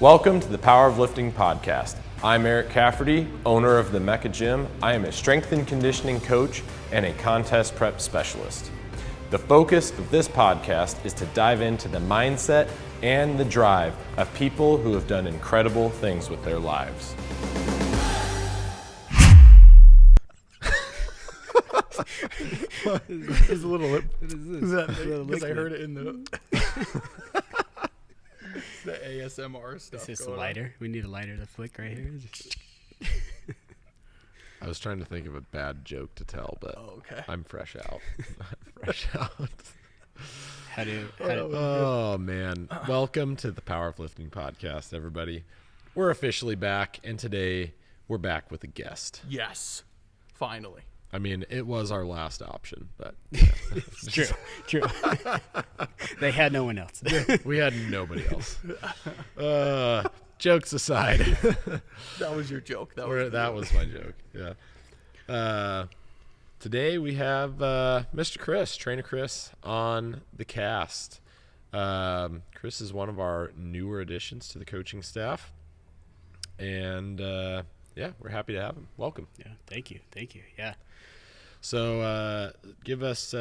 Welcome to the Powerlifting Podcast. I'm EricCafferty, owner of the Mecca Gym. I am a strength and conditioning coach and a contest prep specialist. The focus of this podcast is to dive into the mindset and the drive of people who have done incredible things with their lives. It's a little lip. What is this? Is that Because I heard it in the the ASMR stuff. Is this a going on. lighter? We need a lighter to flick right here. I was trying to think of a bad joke to tell, but Oh, okay. I'm fresh out. Fresh out. Oh, man. Welcome to the Powerlifting Podcast, everybody. We're officially back, and today we're back with a guest. Yes, finally. I mean, it was our last option, but True. They had no one else. we had nobody else. Jokes aside. That was your joke. That was my joke, yeah. Today we have Mr. Chris, Trainer Chris, on the cast. Chris is one of our newer additions to the coaching staff, and yeah, we're happy to have him. Welcome. Yeah, thank you. Yeah. So give us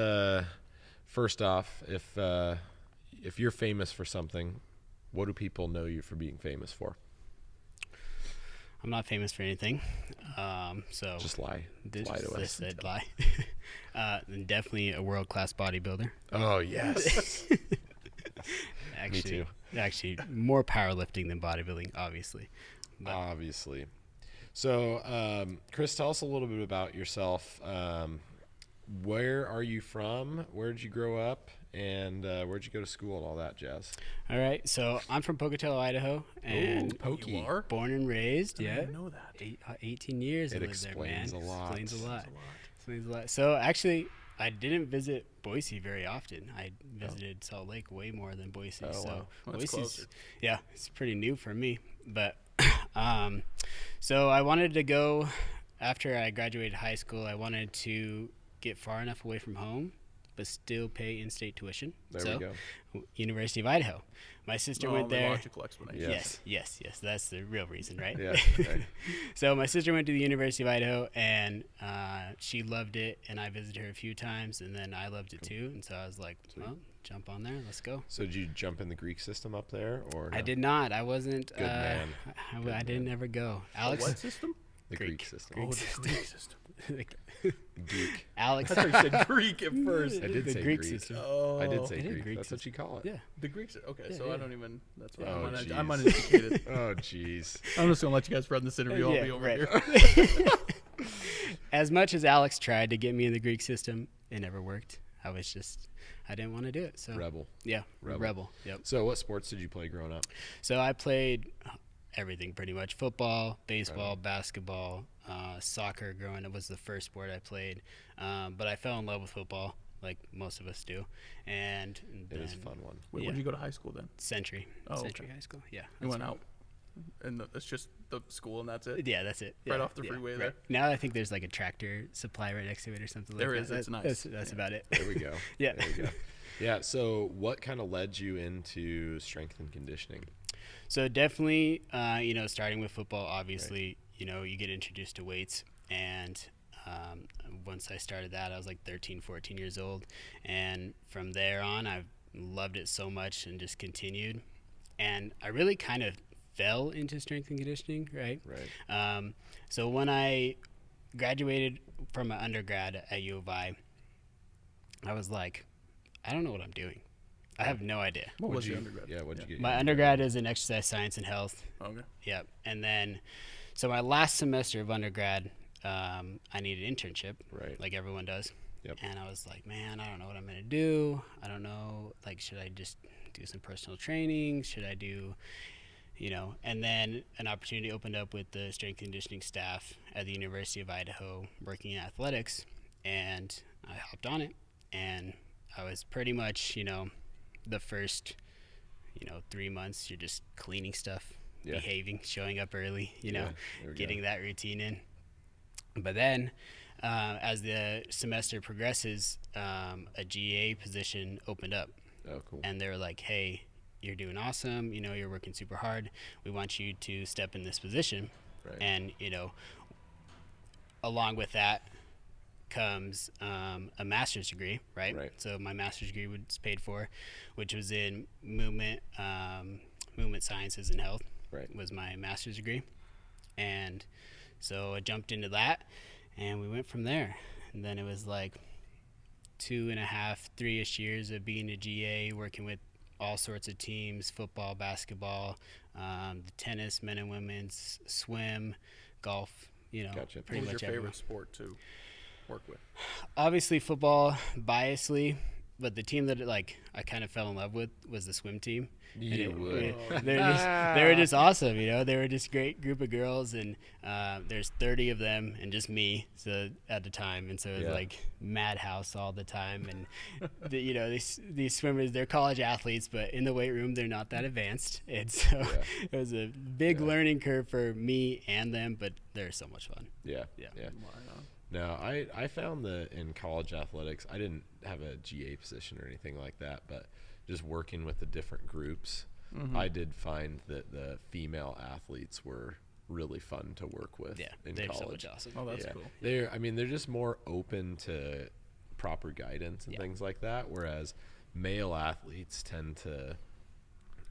first off, if you're famous for something, what do people know you for being famous for? I'm not famous for anything. So Just lie. Lie to us. I'd lie. And definitely a world-class bodybuilder. Oh, yes. Me too. Actually, more powerlifting than bodybuilding, obviously. But Obviously. So, Chris, tell us a little bit about yourself. Where are you from? Where did you grow up? And where'd you go to school and all that jazz? all right, so I'm from Pocatello, Idaho, and Pokey. You are? born and raised. I Yeah, didn't know that. 18 years. It I lived there, man. explains a lot. Explains a lot. That's a lot. Explains a lot. So actually, I didn't visit Boise very often. I visited Salt Lake way more than Boise. Oh, so wow. Well, that's Boise's, closer. yeah, it's pretty new for me. But so I wanted to go after I graduated high school. I wanted to get far enough away from home, but still pay in-state tuition. There we go. University of Idaho. My sister went the there. logical explanation. Yes. Yes. That's the real reason, right? Yeah. Right. So my sister went to the University of Idaho, and she loved it, and I visited her a few times, and then I loved it too. And so I was like, well, jump on there. Let's go. So did you jump in the Greek system up there? Or I no? did not. I wasn't. Good man. I didn't ever go. Alex. What system? The Greek system. Oh, the Greek system. Geek. Alex. I thought you said Greek at first. I did the say Greek Greek. system. Oh, I did say it is Greek. Greek That's what you call it. Yeah. the Greek system. Okay, Yeah, so yeah. I don't even. That's why Oh, I'm jeez. uneducated. Oh, jeez. I'm just gonna let you guys run this interview. I'll Yeah, be over right. here. As much as Alex tried to get me in the Greek system, it never worked. I didn't want to do it. So Rebel. yeah, Rebel. rebel. Yep. So what sports did you play growing up? So I played everything pretty much: football, baseball, basketball, soccer. Growing up was the first sport I played, but I fell in love with football, like most of us do. And It is a then fun one. Wait, Yeah. where did you go to high school then? Century, Oh, Century okay. High School. Yeah, You went that's out, and it's just the school, and that's it. Yeah, that's it. Right Yeah, off the yeah, freeway right. there. Now I think there's like a tractor supply right next to it or something There like is, that. it's nice. That's Yeah. about it. There we go. Yeah. There we go. Yeah. So what kind of led you into strength and conditioning? So definitely, starting with football, obviously, you get introduced to weights. And once I started that, I was like 13, 14 years old. And from there on, I loved it so much and just continued. And I really kind of fell into strength and conditioning, right? Right. So when I graduated from an undergrad at U of I was like, I don't know what I'm doing. I have no idea. What was you, your undergrad? Yeah. What'd you get? My undergrad is in exercise science and health. Okay. Yep. And then, so my last semester of undergrad, I needed an internship, Right. like everyone does. Yep. And I was like, man, I don't know what I'm going to do. I don't know, like, should I just do some personal training? Should I do, and then an opportunity opened up with the strength conditioning staff at the University of Idaho working in athletics. And I hopped on it. And I was pretty much, the first, 3 months, you're just cleaning stuff, Yeah. behaving, showing up early, Yeah, there we getting go. that routine in. But then as the semester progresses, a GA position opened up. Oh, cool. And they were like, hey, you're doing awesome. You know, you're working super hard. We want you to step in this position. Right. And, you know, along with that comes a master's degree, right? So my master's degree was paid for, which was in movement sciences and health. Was my master's degree. And so I jumped into that, and we went from there. And then it was like 2.5, 3-ish years of being a GA, working with all sorts of teams: football, basketball, the tennis, men and women's, swim, golf. You know, pretty What was much your everyone. favorite sport to work with? Obviously football, biasly, but the team that like I kind of fell in love with was the swim team. They were just awesome, you know. They were just a great group of girls, and there's 30 of them and just me, so at the time, and so it was like madhouse all the time. And you know, these swimmers, they're college athletes, but in the weight room they're not that advanced, and so it was a big learning curve for me and them, but they're so much fun. No, I found that in college athletics, I didn't have a GA position or anything like that, but just working with the different groups, I did find that the female athletes were really fun to work with in they're college. so much awesome. Oh, that's cool. They're just more open to proper guidance and things like that, whereas male athletes tend to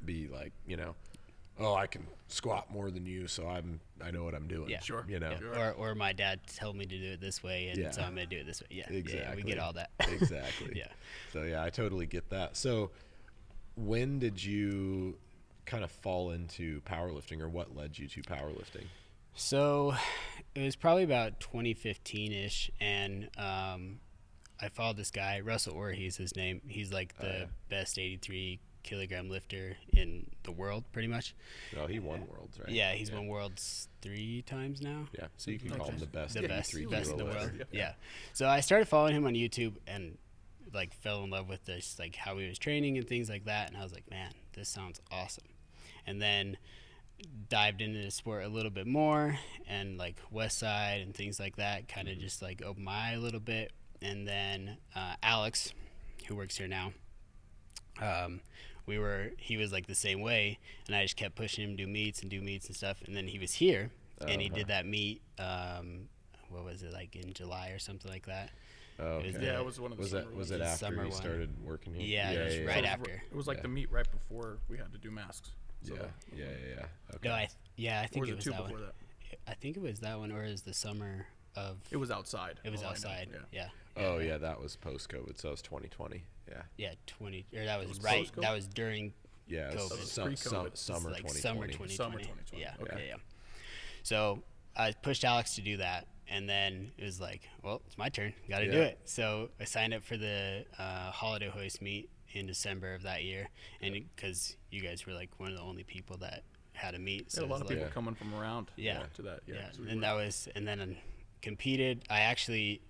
be like, you know, oh, I can squat more than you, so I know what I'm doing. Yeah, sure. You know, or my dad told me to do it this way, and so I'm gonna do it this way. Yeah, exactly. Yeah, we get all that. Exactly. So yeah, I totally get that. So when did you kind of fall into powerlifting, or what led you to powerlifting? So it was probably about 2015-ish, and I followed this guy, Russell Orr, his name. He's like the best 83-kilogram lifter in the world, pretty much. Oh, he won worlds, right? Yeah, he's won worlds 3 times now. Yeah, so you can call him the best The best 83 in the kilo world. lifter. Yeah. So I started following him on YouTube and like fell in love with this, like how he was training and things like that. And I was like, man, this sounds awesome. And then dived into the sport a little bit more, and like West Side and things like that kind of just like opened my eye a little bit. And then Alex, who works here now, he was like the same way, and I just kept pushing him to do meets and stuff. And then he was here, and he did that meet. What was it, like in July or something like that? Oh, okay. It was one of the Was summer it ones. after Summer you one. started working here? Yeah, it was right after. It was like the meet right before we had to do masks. So Yeah. Okay. No, I think or was it it was two that before one. that? I think it was that one, or is the summer of? It was outside. It was all I know. outside. Yeah. Oh yeah, that was post-COVID, so it was 2020. Yeah. Yeah, 20. Or that was Was right. post-COVID? That was during. Yeah, it was COVID. Pre-COVID. summer like 2020. summer 2020. Summer 2020. Yeah. Okay. Yeah. So I pushed Alex to do that, and then it was like, well, it's my turn. Got to do it. So I signed up for the holiday hoist meet in December of that year, and because you guys were like one of the only people that had a meet. So There it a lot was of like, people coming from around. To that. Yeah. So we And were- and then I competed. I actually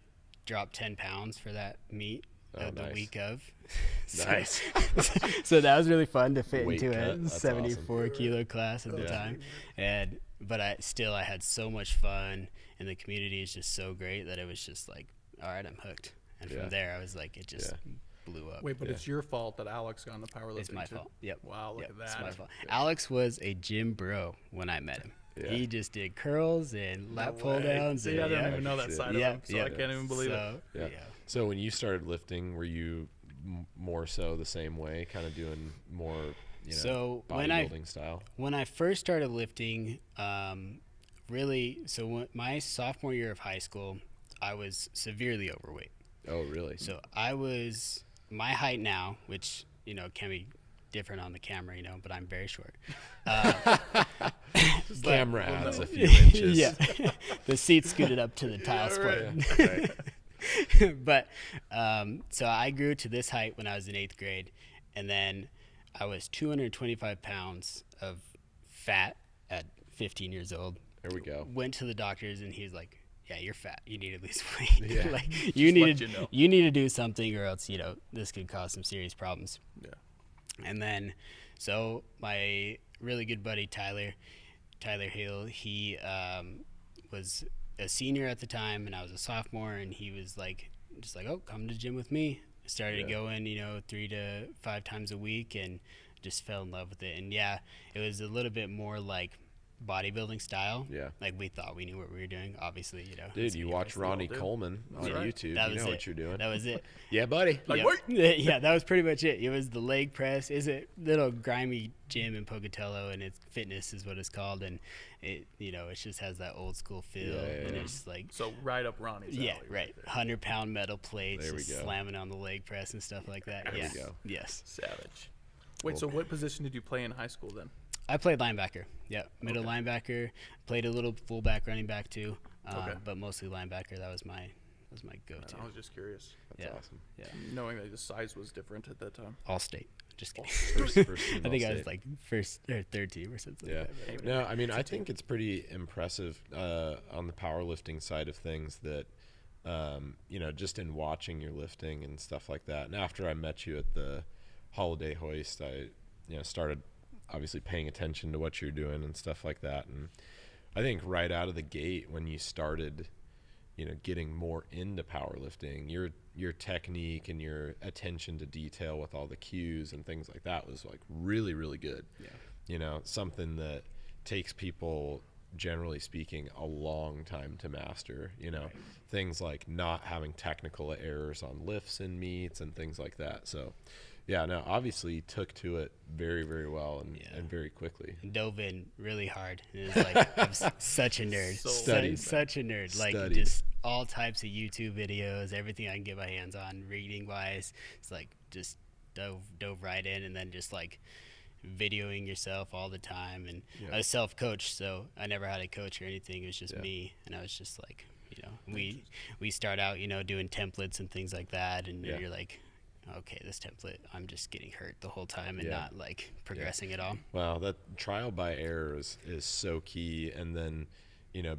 dropped 10 pounds for that meet. Oh, The nice. week of. Nice. So that was really fun to fit Weight into cut, a that's 74 kilo class at the time. But I had so much fun, and the community is just so great that it was just like, all right, I'm hooked. And from there I was like, it just blew up. Wait, but it's your fault that Alex got into powerlifting. It's my too? fault. Yep. Wow, look Yep, at that. It's my fault. Alex was a gym bro when I met him. Yeah. He just did curls and lat pull downs. See, I didn't even know that side of him, so I can't even believe it. Yeah. So when you started lifting, were you more so the same way, kind of doing more, So bodybuilding style? When I first started lifting, my sophomore year of high school, I was severely overweight. Oh, really? So my height now, which, can be different on the camera, but I'm very short. Camera adds a few inches. Yeah. The seat scooted up to the tile sport. Right. But so I grew to this height when I was in 8th grade, and then I was 225 pounds of fat at 15 years old. There we go. Went to the doctors, and he was like, yeah, you're fat. You need to lose weight. Yeah. Like you need let to you know. do something, or else this could cause some serious problems. Yeah. And then, so my really good buddy Tyler Hill, he was a senior at the time, and I was a sophomore, and he was like, oh, come to the gym with me. Started going, 3 to 5 times a week, and just fell in love with it. And yeah, it was a little bit more like bodybuilding style. Yeah. Like we thought we knew what we were doing. Obviously, Dude, you watch Ronnie Coleman on YouTube. That you know was what you're doing. That was it. Yeah, buddy. Like, wait. Yeah, that was pretty much it. It was the leg press. It's a little grimy gym in Pocatello, and it's fitness is what it's called. And it, it just has that old school feel. And it's like, so right up Ronnie's alley. Yeah, right. 100-pound metal plates, There we just go. slamming on the leg press and stuff like that. There we go. Yes. Savage. Wait, so what position did you play in high school then? I played linebacker. Yeah, middle linebacker. Played a little fullback, running back too, but mostly linebacker. That was my go-to. I was just curious. That's awesome. Yeah. Knowing that the size was different at that time. All state. Just kidding. First team I think I All-State. was like first or third team or something. Yeah. Like that. No, I mean, I think it's pretty impressive on the powerlifting side of things that, just in watching your lifting and stuff like that. And after I met you at the holiday hoist, I, started obviously paying attention to what you're doing and stuff like that. And I think right out of the gate when you started, getting more into powerlifting, your technique and your attention to detail with all the cues and things like that was like really, really good. Yeah. Something that takes people, generally speaking, a long time to master, things like not having technical errors on lifts and meets and things like that. So yeah, no, obviously took to it very, very well and very quickly. Dove in really hard. It was like, I'm such a nerd. Such a nerd. Like just all types of YouTube videos, everything I can get my hands on, reading wise. It's like just dove right in, and then just like videoing yourself all the time. And I was self-coached, so I never had a coach or anything. It was just me, and I was just like, we start out, doing templates and things like that, and you're like, okay, this template, I'm just getting hurt the whole time and not like progressing at all. Well, that trial by error is so key. And then,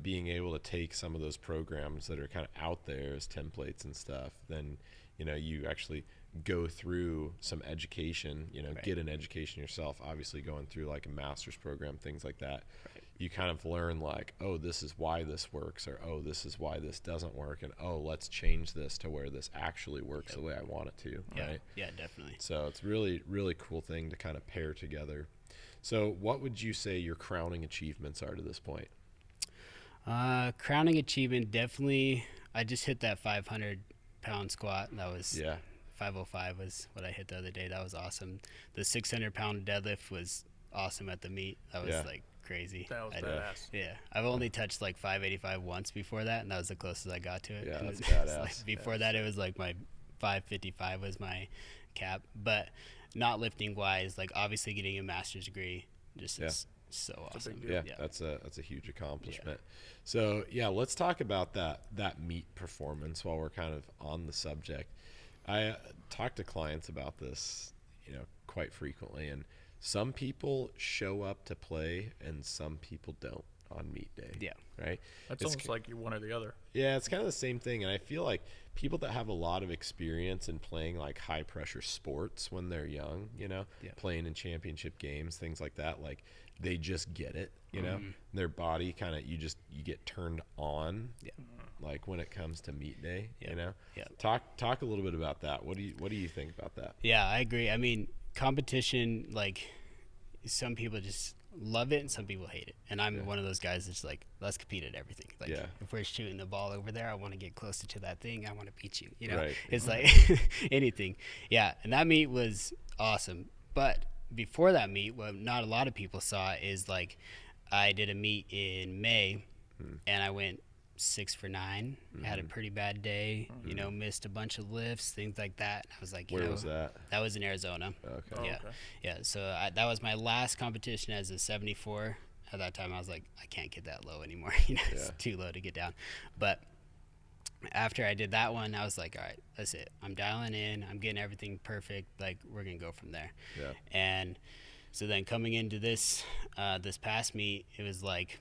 being able to take some of those programs that are kind of out there as templates and stuff, then, you actually go through some education, get an education yourself, obviously going through like a master's program, things like that. You kind of learn like, oh, this is why this works, or oh, this is why this doesn't work, and oh, let's change this to where this actually works the way I want it to, right? Yeah, definitely. So it's really, really cool thing to kind of pair together. So what would you say your crowning achievements are to this point? Crowning achievement, definitely, I just hit that 500-pound squat. That was 505 was what I hit the other day. That was awesome. The 600-pound deadlift was awesome at the meet. That was like crazy. That was badass. Yeah, I've only touched like 585 once before that, and that was the closest I got to it. Yeah, that's badass. Like, before that, it was like my 555 was my cap. But not lifting wise, like obviously getting a master's degree just is so awesome. Yeah, that's a huge accomplishment. So let's talk about that meet performance while we're kind of on the subject. I talk to clients about this, quite frequently, and some people show up to play and some people don't on meet day. Yeah. Right? It's almost like you're one or the other. Yeah, it's kind of the same thing. And I feel like people that have a lot of experience in playing like high pressure sports when they're young, playing in championship games, things like that, like they just get it, their body kind of, you get turned on. Yeah. Like when it comes to meet day, Talk a little bit about that. What do you think about that? Yeah, I agree. I mean, competition, like some people just love it and some people hate it, and I'm one of those guys that's like, let's compete at everything. Like if we're shooting the ball over there, I want to get closer to that thing, I want to beat you, Right. It's like anything. And that meet was awesome. But before that meet, what not a lot of people saw is like I did a meet in May and I went 6 for 9, had a pretty bad day, missed a bunch of lifts, things like that. I was like, where was that? That was in Arizona. Okay. Yeah. So that was my last competition as a 74. At that time, I was like, I can't get that low anymore. It's too low to get down. But after I did that one, I was like, all right, that's it. I'm dialing in. I'm getting everything perfect. Like, we're gonna go from there. Yeah. And so then coming into this past meet, it was like,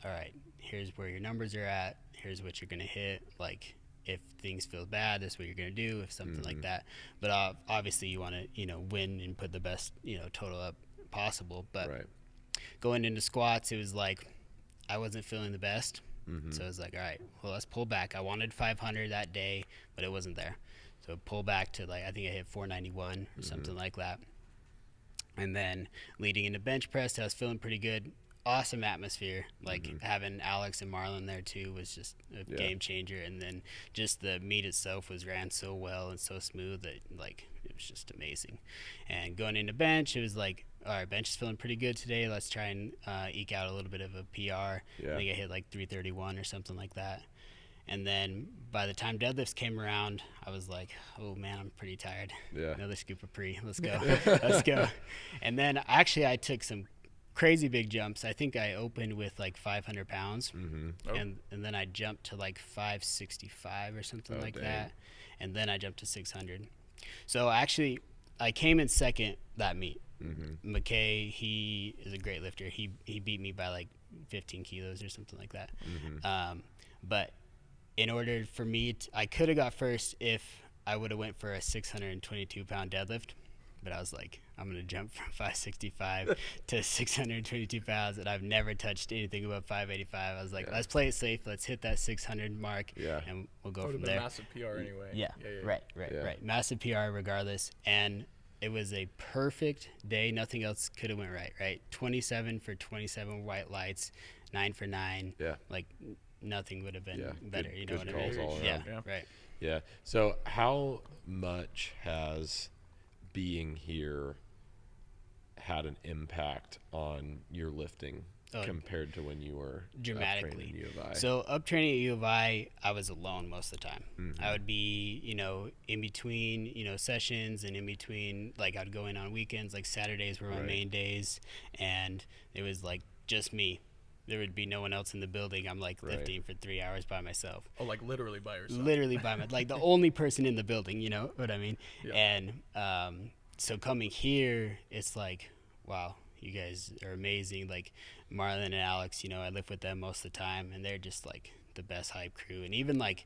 all right, here's where your numbers are at. Here's what you're going to hit. Like, if things feel bad, this is what you're going to do, if something like that. But obviously you want to, win and put the best, total up possible. But going into squats, it was like I wasn't feeling the best. So I was like, all right, well, let's pull back. I wanted 500 that day, but it wasn't there. So pull back to like, I think I hit 491 or something like that. And then leading into bench press, I was feeling pretty good. Awesome atmosphere. Like having Alex and Marlon there too was just a game changer. And then just the meet itself ran so well and so smooth that like it was just amazing. And going into bench, it was like, all right, bench is feeling pretty good today. Let's try and eke out a little bit of a PR. I think I hit like 331 or something like that. And then by the time deadlifts came around, I was like, oh man, I'm pretty tired. Another scoop of pre. Let's go. Let's go. And then actually I took some crazy big jumps. I think I opened with like 500 pounds and then I jumped to like 565 or something that. And then I jumped to 600. So actually I came in second that meet. McKay, he is a great lifter. He beat me by like 15 kilos or something like that. But in order for me, I could have got first if I would have went for a 622 pound deadlift, but I was like, I'm going to jump from 565 to 622 pounds, and I've never touched anything above 585. I was like, let's play it safe. Let's hit that 600 mark, and we'll go from there. Massive PR anyway. Right. Massive PR regardless, and it was a perfect day. Nothing else could have went right? 27 for 27 white lights, 9 for 9. Like, nothing would have been better. You know what I mean? Right. So how much has being here had an impact on your lifting compared to when you were dramatically up training at U of I? So up training at U of I was alone most of the time. I would be, in between, sessions, and in between, like I'd go in on weekends, like Saturdays were my main days, and it was like just me. There would be no one else in the building. I'm like lifting for 3 hours by myself. Oh, like literally by yourself? Literally by myself. Like the only person in the building, you know what I mean? And so coming here, it's like, wow, you guys are amazing. Like Marlon and Alex, I live with them most of the time, and they're just like the best hype crew. And even like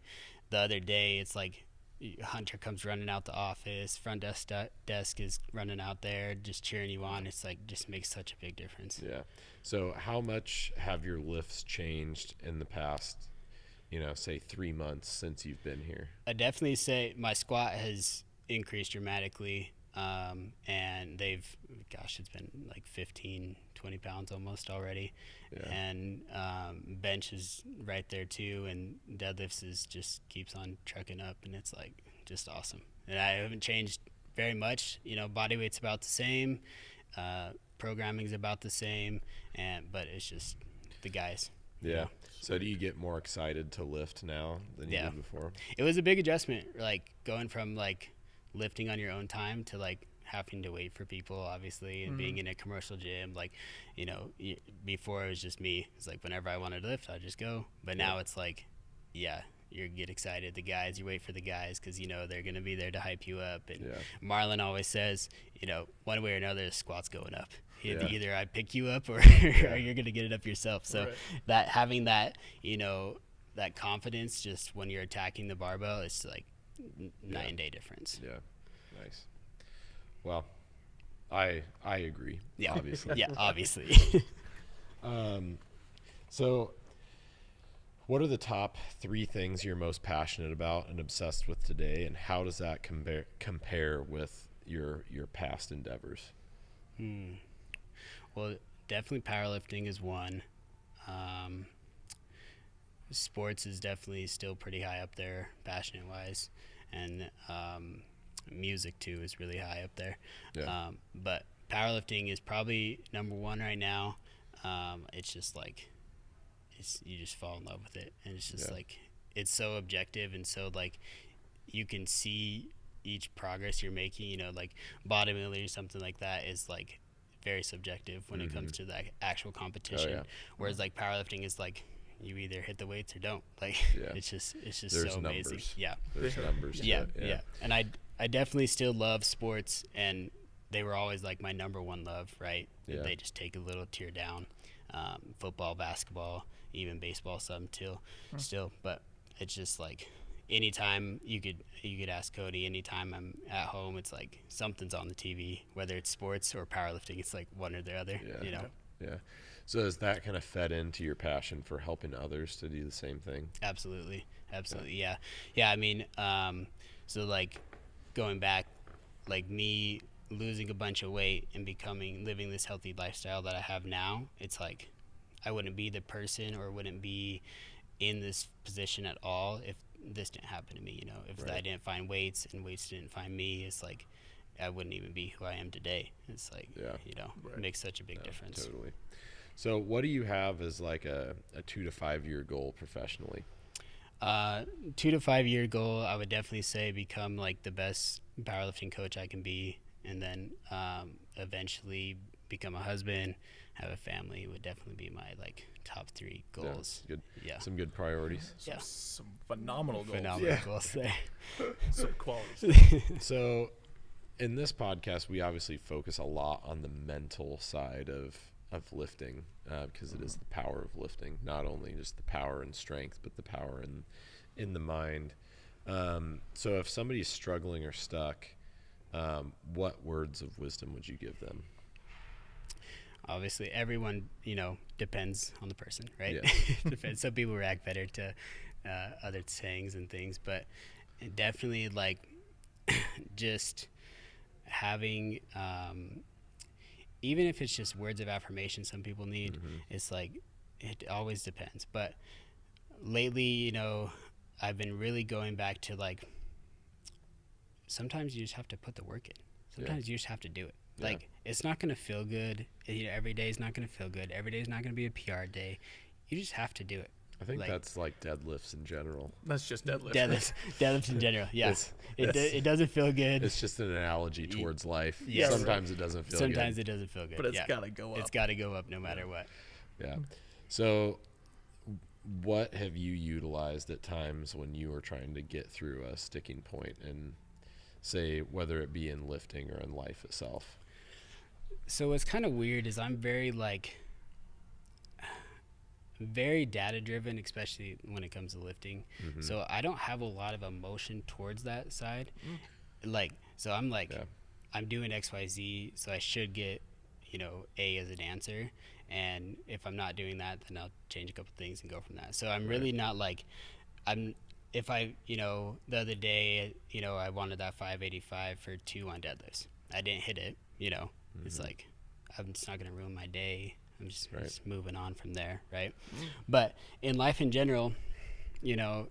the other day, it's like Hunter comes running out the office, front desk is running out there just cheering you on. It's like just makes such a big difference. So how much have your lifts changed in the past, say 3 months since you've been here? I definitely say my squat has increased dramatically, and it's been like 15, 20 pounds almost already. And bench is right there too, and deadlifts just keeps on trucking up, and it's like just awesome. And I haven't changed very much. Body weight's about the same, programming's about the same, but it's just the guys. So do you get more excited to lift now than you did before? It was a big adjustment, like going from like lifting on your own time to like having to wait for people, obviously, and being in a commercial gym. Like, before it was just me. It's like whenever I wanted to lift, I'd just go. But now it's like, you get excited. The guys, you wait for the guys because they're going to be there to hype you up. And Marlon always says, one way or another, the squat's going up. Either I pick you up or, or you're going to get it up yourself. So that having that, that confidence just when you're attacking the barbell, it's like night and day difference. Nice. Well, I agree. Obviously. Obviously. So what are the top 3 things you're most passionate about and obsessed with today, and how does that compare with your past endeavors? Well, definitely powerlifting is one. Sports is definitely still pretty high up there, passionate wise, and music too is really high up there. But powerlifting is probably number 1 right now. It's just like you just fall in love with it, and it's just like it's so objective, and so like you can see each progress you're making. Like bodybuilding or something like that is like very subjective when it comes to the actual competition. Whereas like powerlifting is like you either hit the weights or don't. Like it's just There's so numbers. amazing. There's numbers. And I definitely still love sports, and they were always like my number 1 love, right? They just take a little tier down. Football, basketball, even baseball, some still. But it's just like anytime you could ask Cody, anytime I'm at home, it's like something's on the TV, whether it's sports or powerlifting. It's like one or the other. So is that kind of fed into your passion for helping others to do the same thing? Absolutely. I mean, so like going back, like me losing a bunch of weight and living this healthy lifestyle that I have now, it's like I wouldn't be the person or wouldn't be in this position at all if this didn't happen to me. You know, if I didn't find weights and weights didn't find me, it's like I wouldn't even be who I am today. It's like, you know, it makes such a big difference. Totally. So what do you have as like a 2 to 5 year goal professionally? 2 to 5 year goal, I would definitely say become like the best powerlifting coach I can be, and then eventually become a husband, have a family would definitely be my like top 3 goals. Good. Yeah. Some good priorities. Some phenomenal goals. Phenomenal goals there. Some qualities. So in this podcast, we obviously focus a lot on the mental side of lifting, because it is the power of lifting, not only just the power and strength, but the power in the mind. So if somebody's struggling or stuck, what words of wisdom would you give them? Obviously, everyone, you know, depends on the person, right? Yeah. Depends. Some people react better to other sayings and things, but definitely like just having, even if it's just words of affirmation some people need, it's like, it always depends. But lately, you know, I've been really going back to like, sometimes you just have to put the work in. Sometimes you just have to do it. Like, it's not going to feel good. You know, every day is not going to feel good. Every day is not going to be a PR day. You just have to do it. I think that's like deadlifts in general. That's just deadlift. Deadlifts in general, yeah. It doesn't feel good. It's just an analogy towards life. Yes. Sometimes it doesn't feel good. Sometimes it doesn't feel good. But it's got to go up. It's got to go up no matter what. Yeah. So what have you utilized at times when you were trying to get through a sticking point, and say whether it be in lifting or in life itself? So what's kind of weird is I'm very data driven, especially when it comes to lifting. So I don't have a lot of emotion towards that side. Like, so I'm like, I'm doing XYZ, so I should get, you know, A as an answer. And if I'm not doing that, then I'll change a couple things and go from that. So I'm really not like, if I, you know, the other day, you know, I wanted that 585 for 2 on deadlifts. I didn't hit it, you know. It's like, I'm just not going to ruin my day. I'm just moving on from there, right? But in life in general, you know,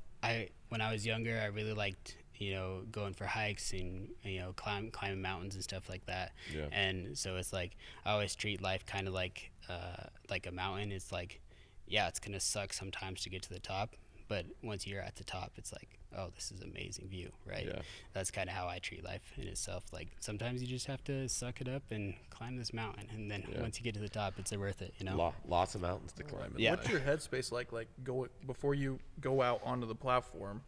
when I was younger, I really liked, you know, going for hikes and, you know, climbing mountains and stuff like that. Yeah. And so it's like, I always treat life kind of like a mountain. It's like, yeah, it's going to suck sometimes to get to the top, but once you're at the top, it's like, oh, this is an amazing view, right? Yeah. That's kind of how I treat life in itself. Like, sometimes you just have to suck it up and climb this mountain, and then once you get to the top, it's worth it, you know? Lots of mountains to climb. What's your headspace like before you go out onto the platform?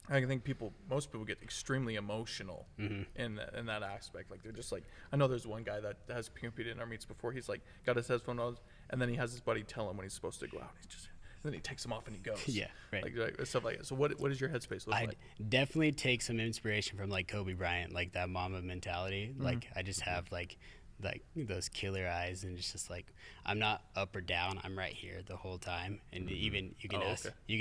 I think most people get extremely emotional in that aspect. Like, they're just like, I know there's one guy that has competed in our meets before. He's like got his headphones on, and then he has his buddy tell him when he's supposed to go out. And then he takes them off and he goes. Yeah, right. Like stuff like that. So what does your headspace look like? Definitely take some inspiration from like Kobe Bryant, like that Mamba mentality. Like, I just have like those killer eyes, and it's just like, I'm not up or down, I'm right here the whole time. And even you can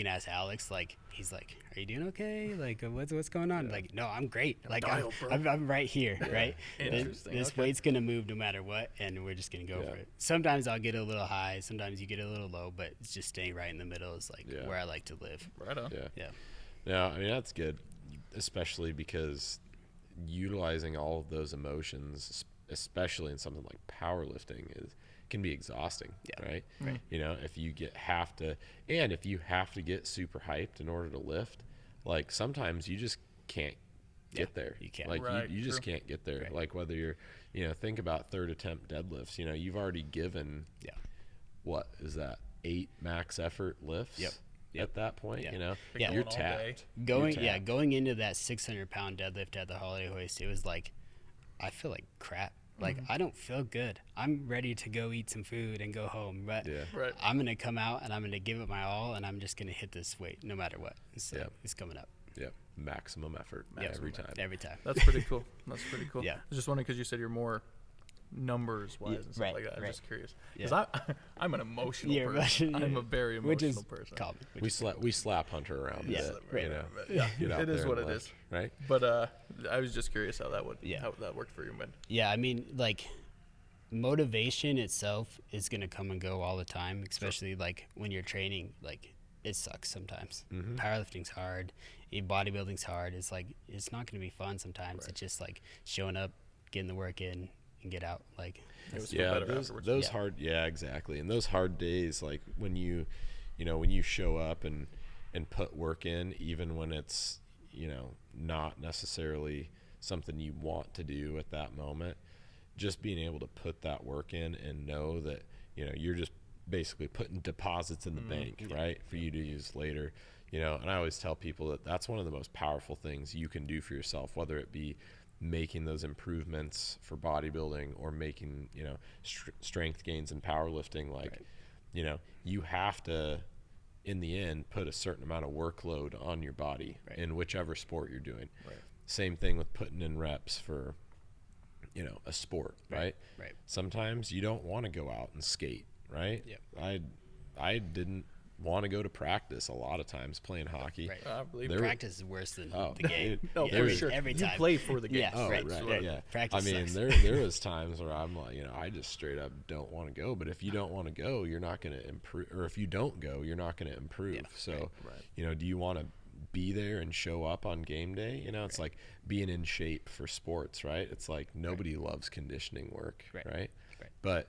ask Alex, like, he's like, are you doing okay? Like, what's going on? Like, no, I'm great. Like, I'm right here, right? Interesting. This weight's gonna move no matter what, and we're just gonna go for it. Sometimes I'll get a little high, sometimes you get a little low, but it's just staying right in the middle is like where I like to live. Right on. Yeah, I mean, that's good, especially because utilizing all of those emotions, especially in something like powerlifting, can be exhausting, right? You know, if you have to get super hyped in order to lift, like, sometimes you just can't get there. You can't. Like, you just can't get there. Like, whether you're, you know, think about third attempt deadlifts, you know, you've already given, what is that, 8 max effort lifts? At that point, you know, you're tapped. Going into that 600-pound deadlift at the holiday hoist, it was like, I feel like crap. Like, I don't feel good. I'm ready to go eat some food and go home, but I'm going to come out and I'm going to give it my all, and I'm just going to hit this weight no matter what. So it's coming up. Maximum effort every time. Every time. That's pretty cool. Yeah. I was just wondering, because you said you're more numbers wise and stuff right, like that. I'm right. just curious Yeah. because I'm an emotional Yeah, person. I'm a very which is emotional person. common. We slap Hunter around Yeah, a bit, right. you know. Yeah, Get out it is there what and it lift, is. right? But I was just curious how that worked for you, man. Yeah, I mean, like, motivation itself is going to come and go all the time, especially like when you're training. Like, it sucks sometimes. Powerlifting's hard, bodybuilding's hard. It's like, it's not going to be fun sometimes. It's just like showing up, getting the work in, and get out. Like, those hard, exactly. And those hard days, like when you show up and put work in, even when it's, not necessarily something you want to do at that moment, just being able to put that work in and know that, you're just basically putting deposits in the bank, right, for you to use later. And I always tell people that that's one of the most powerful things you can do for yourself, whether it be making those improvements for bodybuilding or making, strength gains in powerlifting. Like, you have to, in the end, put a certain amount of workload on your body in whichever sport you're doing. Right. Same thing with putting in reps for, a sport, right? Right. Sometimes you don't want to go out and skate, right? Yep. I didn't want to go to practice a lot of times playing hockey. Right. I believe Practice is worse than the game. No, Yeah, for sure. Every You time. play for the game. Yeah, Oh, right. Yeah. Practice I mean, sucks. there was times where I'm like, I just straight up don't want to go. But if you don't want to go, you're not going to improve. Or if you don't go, you're not going to improve. Yeah, So, do you want to be there and show up on game day? It's like being in shape for sports, right? It's like nobody loves conditioning work, right? But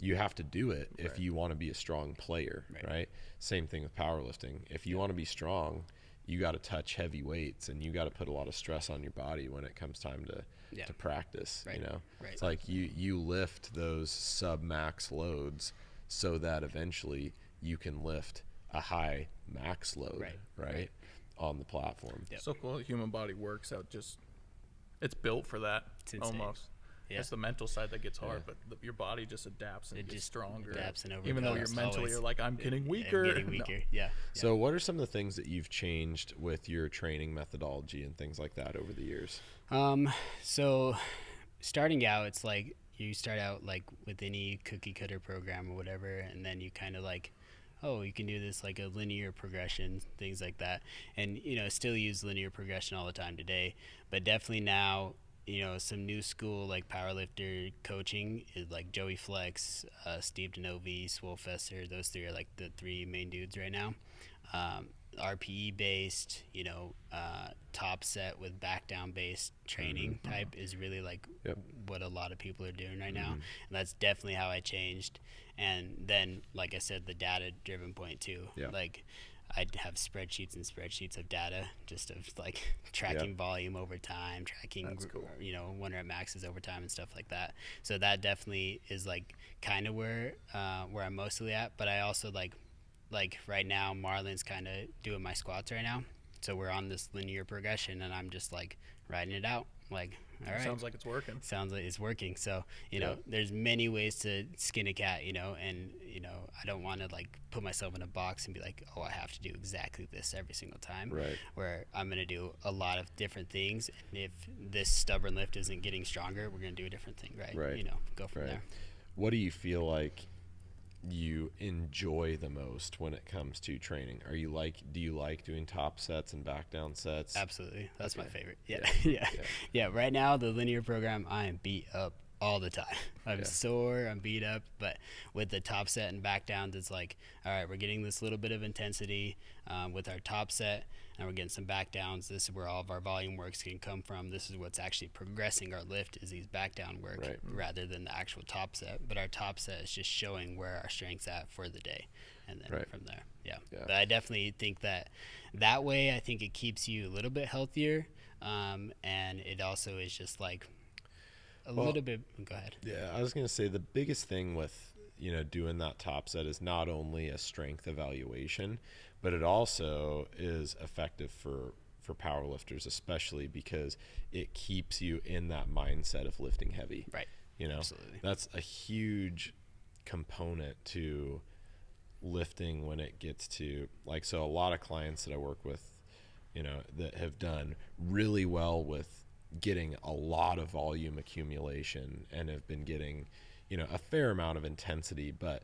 you have to do it if you want to be a strong player, right? Same thing with powerlifting. If you want to be strong, you got to touch heavy weights and you got to put a lot of stress on your body when it comes time to practice. It's like you lift those sub max loads so that eventually you can lift a high max load, right? On the platform. So cool. The human body works out it's built for that. It's insane. Almost. Yeah. It's the mental side that gets hard, but your body just adapts and gets stronger. Adapts and even though you're overcomes, mentally, always. you're like, I'm getting weaker. I'm getting weaker. Yeah. So what are some of the things that you've changed with your training methodology and things like that over the years? So starting out, it's like you start out like with any cookie cutter program or whatever, and then you kind of like, oh, you can do this like a linear progression, things like that. And, still use linear progression all the time today, but definitely now, some new school like powerlifter coaching is like Joey Flex, Steve Denovi, Swole Fester. Those three are like the three main dudes right now. RPE based, top set with back down based training type is really like what a lot of people are doing right now. And that's definitely how I changed. And then, like I said, the data driven point too. Like I'd have spreadsheets and spreadsheets of data just of like tracking volume over time, tracking, one rep maxes over time and stuff like that. So that definitely is like kind of where I'm mostly at. But I also like right now, Marlon's kind of doing my squats right now. So we're on this linear progression and I'm just like riding it out. Like, all right. Sounds like it's working. Sounds like it's working. So, there's many ways to skin a cat, and, I don't want to like put myself in a box and be like, oh, I have to do exactly this every single time. Right. Where I'm going to do a lot of different things. And if this stubborn lift isn't getting stronger, we're going to do a different thing, right? Right. Go from there. What do you feel like you enjoy the most when it comes to training? Do you like doing top sets and back down sets? Absolutely. That's my favorite. Yeah. Right now, the linear program, I am beat up all the time. I'm sore, I'm beat up, but with the top set and back downs, it's like, all right, we're getting this little bit of intensity with our top set, and we're getting some back downs. This is where all of our volume works can come from. This is what's actually progressing our lift is these back down work rather than the actual top set. But our top set is just showing where our strength's at for the day, and then from there, But I definitely think that way, I think it keeps you a little bit healthier, and it also is just like a little bit. Go ahead. Yeah, I was going to say the biggest thing with doing that top set is not only a strength evaluation, but it also is effective for powerlifters, especially because it keeps you in that mindset of lifting heavy. Right. Absolutely. That's a huge component to lifting when it gets to so a lot of clients that I work with, that have done really well with getting a lot of volume accumulation and have been getting, a fair amount of intensity, but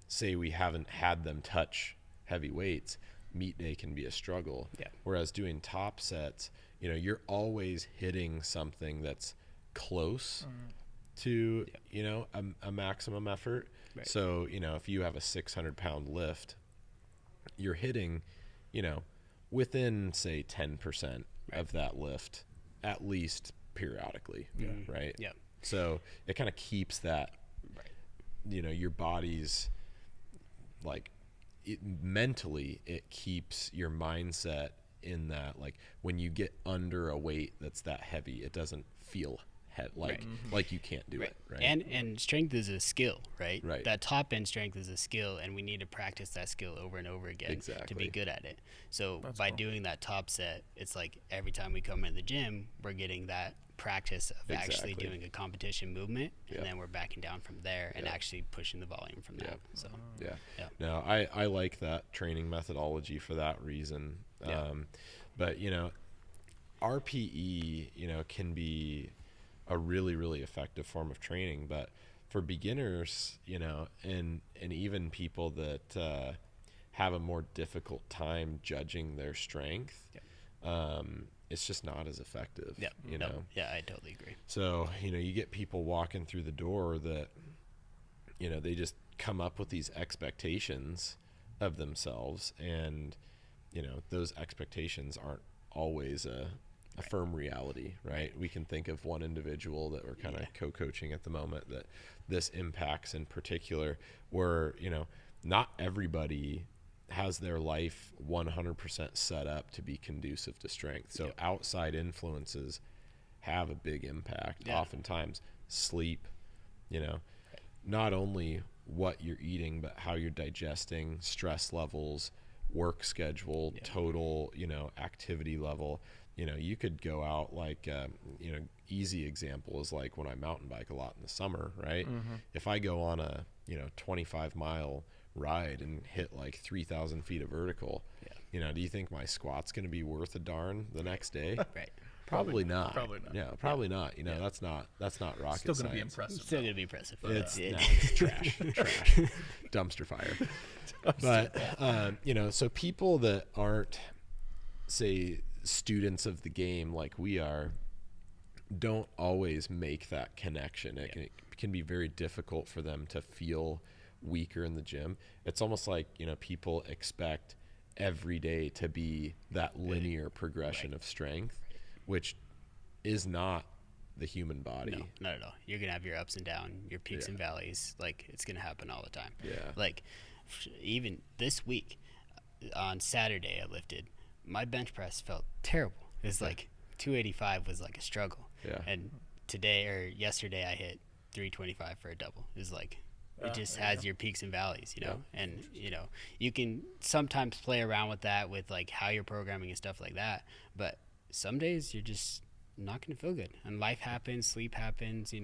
say we haven't had them touch heavy weights, meet day can be a struggle. Yeah. Whereas doing top sets, you're always hitting something that's close to, a maximum effort. Right. So, if you have a 600-pound lift, you're hitting, within, say, 10% of that lift, at least periodically, right? Yeah. So it kind of keeps that, your body's, like, mentally, it keeps your mindset in that, like, when you get under a weight that's that heavy, it doesn't feel like you can't do it, right? And strength is a skill, right? Right. That top end strength is a skill, and we need to practice that skill over and over again to be good at it. So by doing that top set, it's like every time we come into the gym, we're getting that practice of actually doing a competition movement, and then we're backing down from there and actually pushing the volume from that. So no, I like that training methodology for that reason. But RPE can be a really, really effective form of training, but for beginners, and even people that have a more difficult time judging their strength, it's just not as effective. Yeah, I totally agree. So, you get people walking through the door that, they just come up with these expectations of themselves, and, those expectations aren't always a firm reality, right? We can think of one individual that we're kind of co-coaching at the moment that this impacts in particular, where, not everybody has their life 100% set up to be conducive to strength. So outside influences have a big impact. Oftentimes sleep, not only what you're eating, but how you're digesting, stress levels, work schedule, total, activity level. You could go out, like, easy example is like when I mountain bike a lot in the summer, right? If I go on a, 25-mile ride and hit like 3,000 feet of vertical, do you think my squat's going to be worth a darn the next day? Right. Probably not. Probably not. Yeah, probably not. That's not rocket Still going to science. be impressive. Still going to be impressive. It's trash, dumpster fire. But, so people that aren't, say, students of the game like we are, don't always make that connection. It can be very difficult for them to feel weaker in the gym. It's almost like, people expect every day to be that linear progression of strength, which is not the human body. No, not at all. You're going to have your ups and downs, your peaks and valleys. Like, it's going to happen all the time. Like, even this week on Saturday, I lifted. My bench press felt terrible. It was like 285 was like a struggle. And today or yesterday I hit 325 for a double. It was like, it just has your peaks and valleys, and, you can sometimes play around with that with like how you're programming and stuff like that. But some days you're just not going to feel good, and life happens, sleep happens, you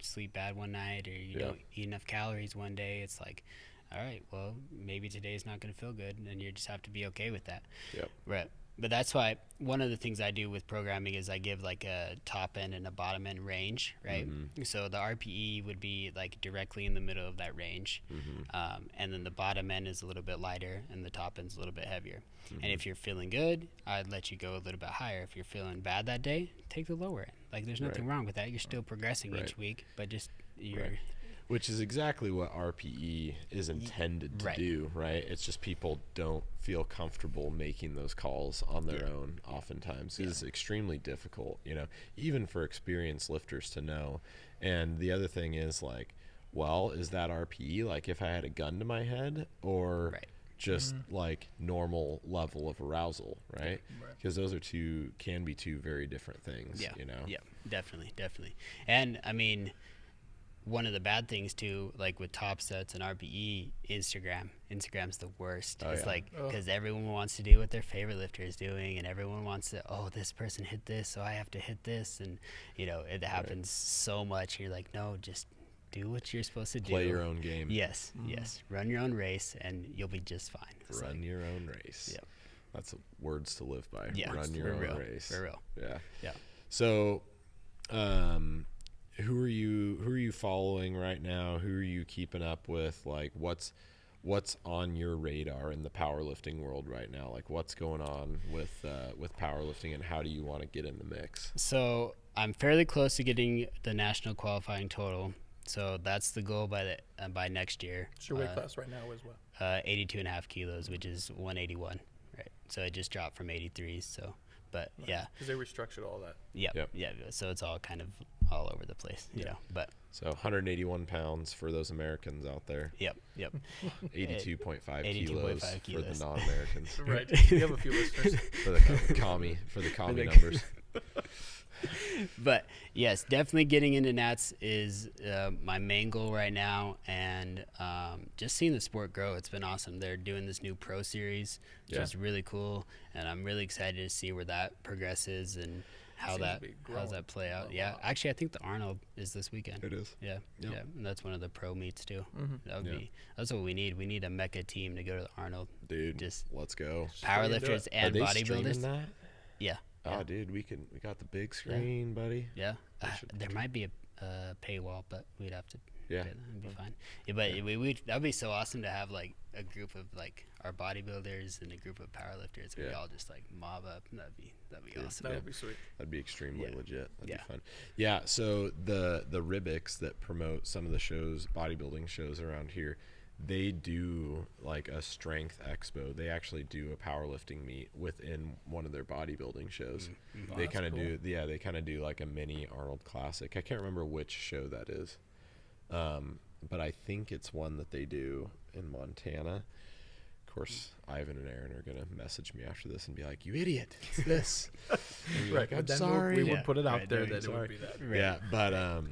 sleep bad one night, or you don't eat enough calories one day. It's like, all right, well, maybe today's not going to feel good, and you just have to be okay with that. Right. But that's why one of the things I do with programming is I give like a top end and a bottom end range, right? So the RPE would be like directly in the middle of that range. And then the bottom end is a little bit lighter and the top end's a little bit heavier. And if you're feeling good, I'd let you go a little bit higher. If you're feeling bad that day, take the lower end. Like, there's nothing wrong with that. You're still progressing each week, but just Which is exactly what RPE is intended to do, right? It's just people don't feel comfortable making those calls on their own oftentimes. It's extremely difficult, even for experienced lifters to know. And the other thing is, like, well, is that RPE like if I had a gun to my head, or just like normal level of arousal, right? Because those can be two very different things, Yeah, definitely. And I mean, one of the bad things too, like with top sets and RPE, Instagram's the worst. It's like, because everyone wants to do what their favorite lifter is doing, and everyone wants to, this person hit this, so I have to hit this, and it happens so much. You're like, no, just do what you're supposed to do. Play your own game. Yes. Run your own race, and you'll be just fine. Run your own race. Yep. That's words to live by. Yeah, Run your own race. For real. Yeah. So, who are you following right now? Who are you keeping up with? Like, what's on your radar in the powerlifting world right now? Like, what's going on with powerlifting, and how do you want to get in the mix? So I'm fairly close to getting the national qualifying total. So that's the goal by next year. What's your weight class right now as well? 82.5 kilos, which is 181. Right. So it just dropped from 83. So, but Right. yeah. Because they restructured all that. Yep. So it's all kind of all over the place, you know. But so 181 pounds for those Americans out there. Yep. 82.5 82.5 kilos for the non-Americans. Right. You have a few listeners. for the commie numbers. But yes, definitely getting into Nats is my main goal right now, and just seeing the sport grow. It's been awesome. They're doing this new pro series, which is really cool, and I'm really excited to see where that progresses and how's that play out. Yeah, actually, I think the Arnold is this weekend. It is. Yeah, and that's one of the pro meets too. Mm-hmm. That's what we need. We need a Mecca team to go to the Arnold. Dude, just let's go. Powerlifters and bodybuilders. That? Yeah. Oh, dude, we got the big screen, buddy. Yeah, there might be a paywall, but we'd have to. Yeah, that'd be fine. Yeah, but that'd be so awesome to have like a group of like our bodybuilders and a group of powerlifters. And we all just like mob up. That'd be awesome. That would be sweet. That'd be extremely legit. That'd be fun. Yeah. So the Ribics that promote some of the shows, bodybuilding shows around here, they do like a strength expo. They actually do a powerlifting meet within one of their bodybuilding shows. Wow, they kind of cool. they kind of do like a mini Arnold Classic. I can't remember which show that is, but I think it's one that they do in Montana. Of course, Ivan and Aaron are gonna message me after this and be like, "You idiot! It's this." Right. Like, I'm But then sorry. we would put it out Right, there no, that it would be that. Right. Yeah, but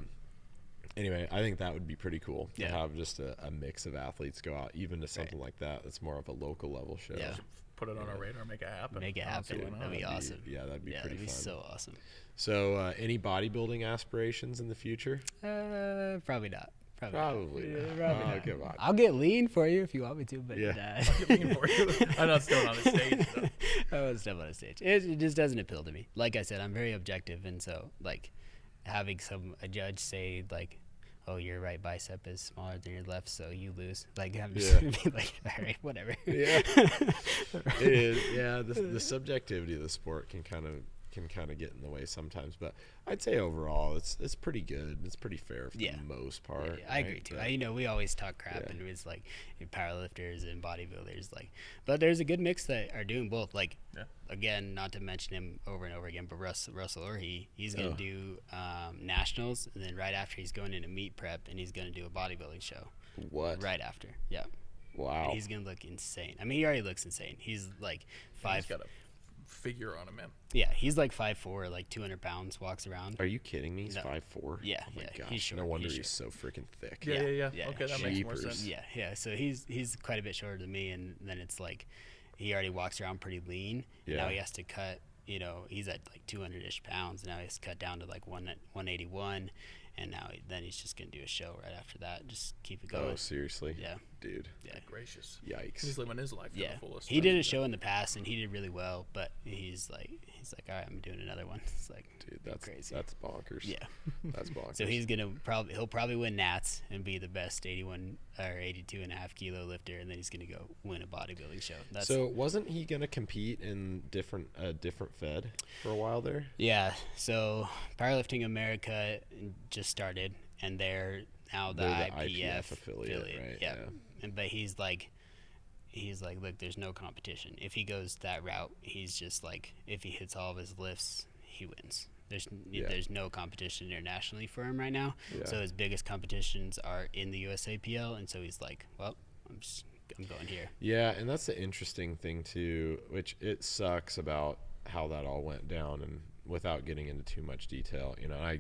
anyway, I think that would be pretty cool to Yeah. have just a mix of athletes go out, even to something like that. That's more of a local level show. Yeah. Put it on our radar, make it happen. Make it Honestly, happen. why That'd be not? awesome. Yeah, that'd be pretty that'd be fun. so awesome. So, any bodybuilding aspirations in the future? Probably not. Probably. Yeah, Not. probably Oh, not. come on. I'll get lean for you if you want me to, but Yeah. Looking for you. I'm not still on the stage. Though. I won't step on a stage. It just doesn't appeal to me. Like I said, I'm very objective, and so like having a judge say like, "Oh, your right bicep is smaller than your left, so you lose." Like I'm just gonna be like, "All right, whatever." Yeah. It is. Yeah, the subjectivity of the sport can kind of get in the way sometimes, but I'd say overall it's pretty good. It's pretty fair for the most part. Yeah, I agree too. But, We always talk crap, and it's like powerlifters and bodybuilders, like, but there's a good mix that are doing both. Like, again, not to mention him over and over again, but Russell Orhe, he's gonna do nationals, and then right after he's going into meet prep, and he's gonna do a bodybuilding show. What? Right after, yeah. Wow. And he's gonna look insane. I mean, he already looks insane. He's like He's got a figure on him, man. Yeah, he's like 5'4", like 200 pounds, walks around. Are you kidding me? He's No. 5'4"? Yeah, Oh my yeah, gosh. he's short, No wonder he's he's so freaking thick. Yeah. Yeah. Okay, that makes more Jeepers. sense. Yeah. So he's quite a bit shorter than me, and then it's like he already walks around pretty lean. Yeah. Now he has to cut. He's at like 200-ish pounds. Now he's cut down to like 181, and then he's just gonna do a show right after that. Just keep it going. Oh, seriously? Yeah. Dude. Yeah. Gracious. Yikes. He's living his life to Yeah. the fullest. He did a show in the past, and he did really well. But he's like, all right, I'm doing another one. It's like, Dude, that's crazy. That's bonkers. Yeah. That's bonkers. So he'll probably win Nats and be the best 81 or 82.5 kilo lifter, and then he's gonna go win a bodybuilding show. So wasn't he gonna compete in different Fed for a while there? Yeah. So Powerlifting America just started, and they're now the IPF affiliate, right? Yeah. But he's like, look, there's no competition. If he goes that route, he's just like, if he hits all of his lifts, he wins. There's no competition internationally for him right now. Yeah. So his biggest competitions are in the USAPL, and so he's like, well, I'm going here. Yeah, and that's the interesting thing too, which it sucks about how that all went down, and without getting into too much detail, I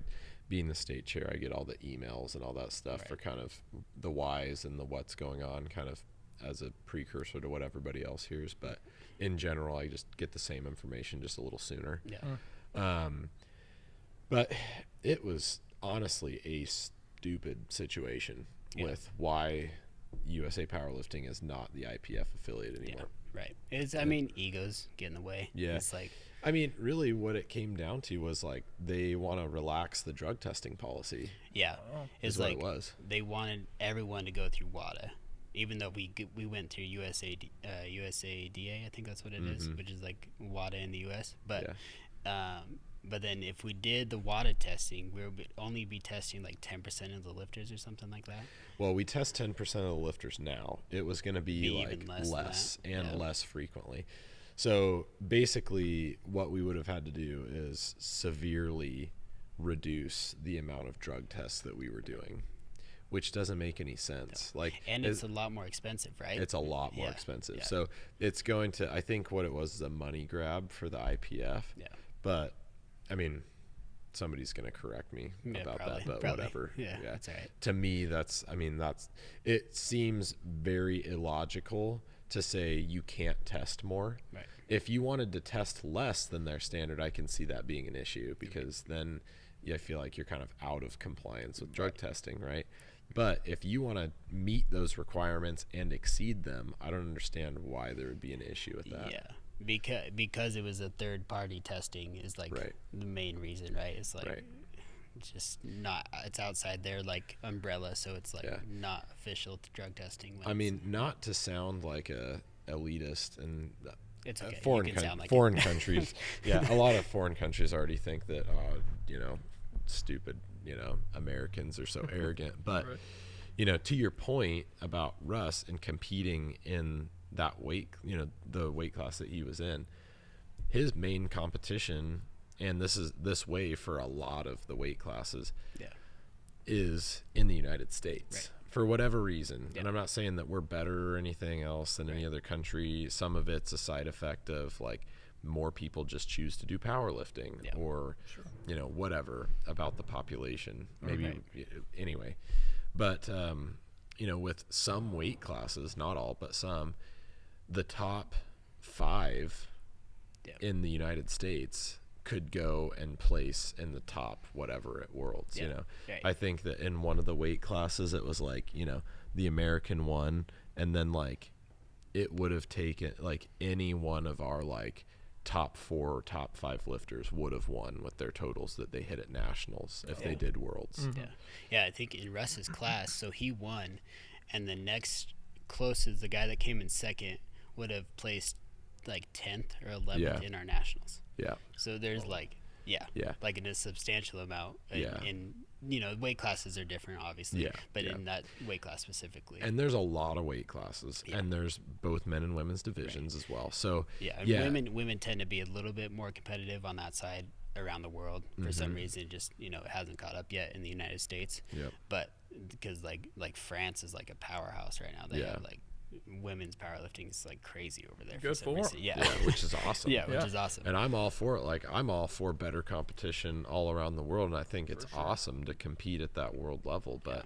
being the state chair, I get all the emails and all that stuff for kind of the whys and the what's going on, kind of as a precursor to what everybody else hears. But in general, I just get the same information just a little sooner. Yeah. But it was honestly a stupid situation with why USA Powerlifting is not the IPF affiliate anymore. Right. It's, I mean, egos get in the way. Yeah. It's like, I mean, really what it came down to was like they want to relax the drug testing policy. yeah, it's Is what like it was. they wanted everyone to go through WADA, even though we went through USADA, I think that's what it is, which is like WADA in the US. But but then if we did the WADA testing, we would only be testing like 10% of the lifters or something like that. Well, we test 10% of the lifters now. It was going to be like even less than that. and less frequently. So basically what we would have had to do is severely reduce the amount of drug tests that we were doing, which doesn't make any sense. Like, And it's a lot more expensive, right? it's a lot more expensive. Yeah. So it's going to, I think what it was is a money grab for the IPF. Yeah. But I mean, somebody's going to correct me about probably, that, but probably. whatever. Yeah, that's all right. To me, it seems very illogical to say you can't test more. Right. If you wanted to test less than their standard, I can see that being an issue, because then I feel like you're kind of out of compliance with drug testing, right? But if you want to meet those requirements and exceed them, I don't understand why there would be an issue with that. Yeah. Because it was a third party testing is like the main reason, right? It's like it's just not, it's outside their like umbrella, so it's like not official to drug testing. I mean, not to sound like a elitist, and it's okay. foreign countries, a lot of foreign countries already think that stupid, Americans are so arrogant. But to your point about Russ and competing in that weight, the weight class that he was in, his main competition, and this way for a lot of the weight classes, is in the United States for whatever reason. And I'm not saying that we're better or anything else than any other country. Some of it's a side effect of like more people just choose to do powerlifting or whatever about the population, maybe anyway. But with some weight classes, not all but some, the top 5 in the United States could go and place in the top whatever at Worlds. I think that in one of the weight classes it was like the American one, and then like it would have taken like any one of our like top 4 or top 5 lifters would have won with their totals that they hit at nationals if they did Worlds. I think in Russ's class, so he won, and the next closest, the guy that came in second, would have placed like 10th or 11th in our nationals. So there's like a substantial amount in weight classes are different obviously, but in that weight class specifically. And there's a lot of weight classes, and there's both men and women's divisions as well. So women tend to be a little bit more competitive on that side around the world for some reason. Just it hasn't caught up yet in the United States. But because like France is like a powerhouse right now. They have like women's powerlifting is like crazy over there. Good for some reason. Which is awesome. Which is awesome. And I'm all for it. Like, I'm all for better competition all around the world, and I think it's awesome to compete at that world level. But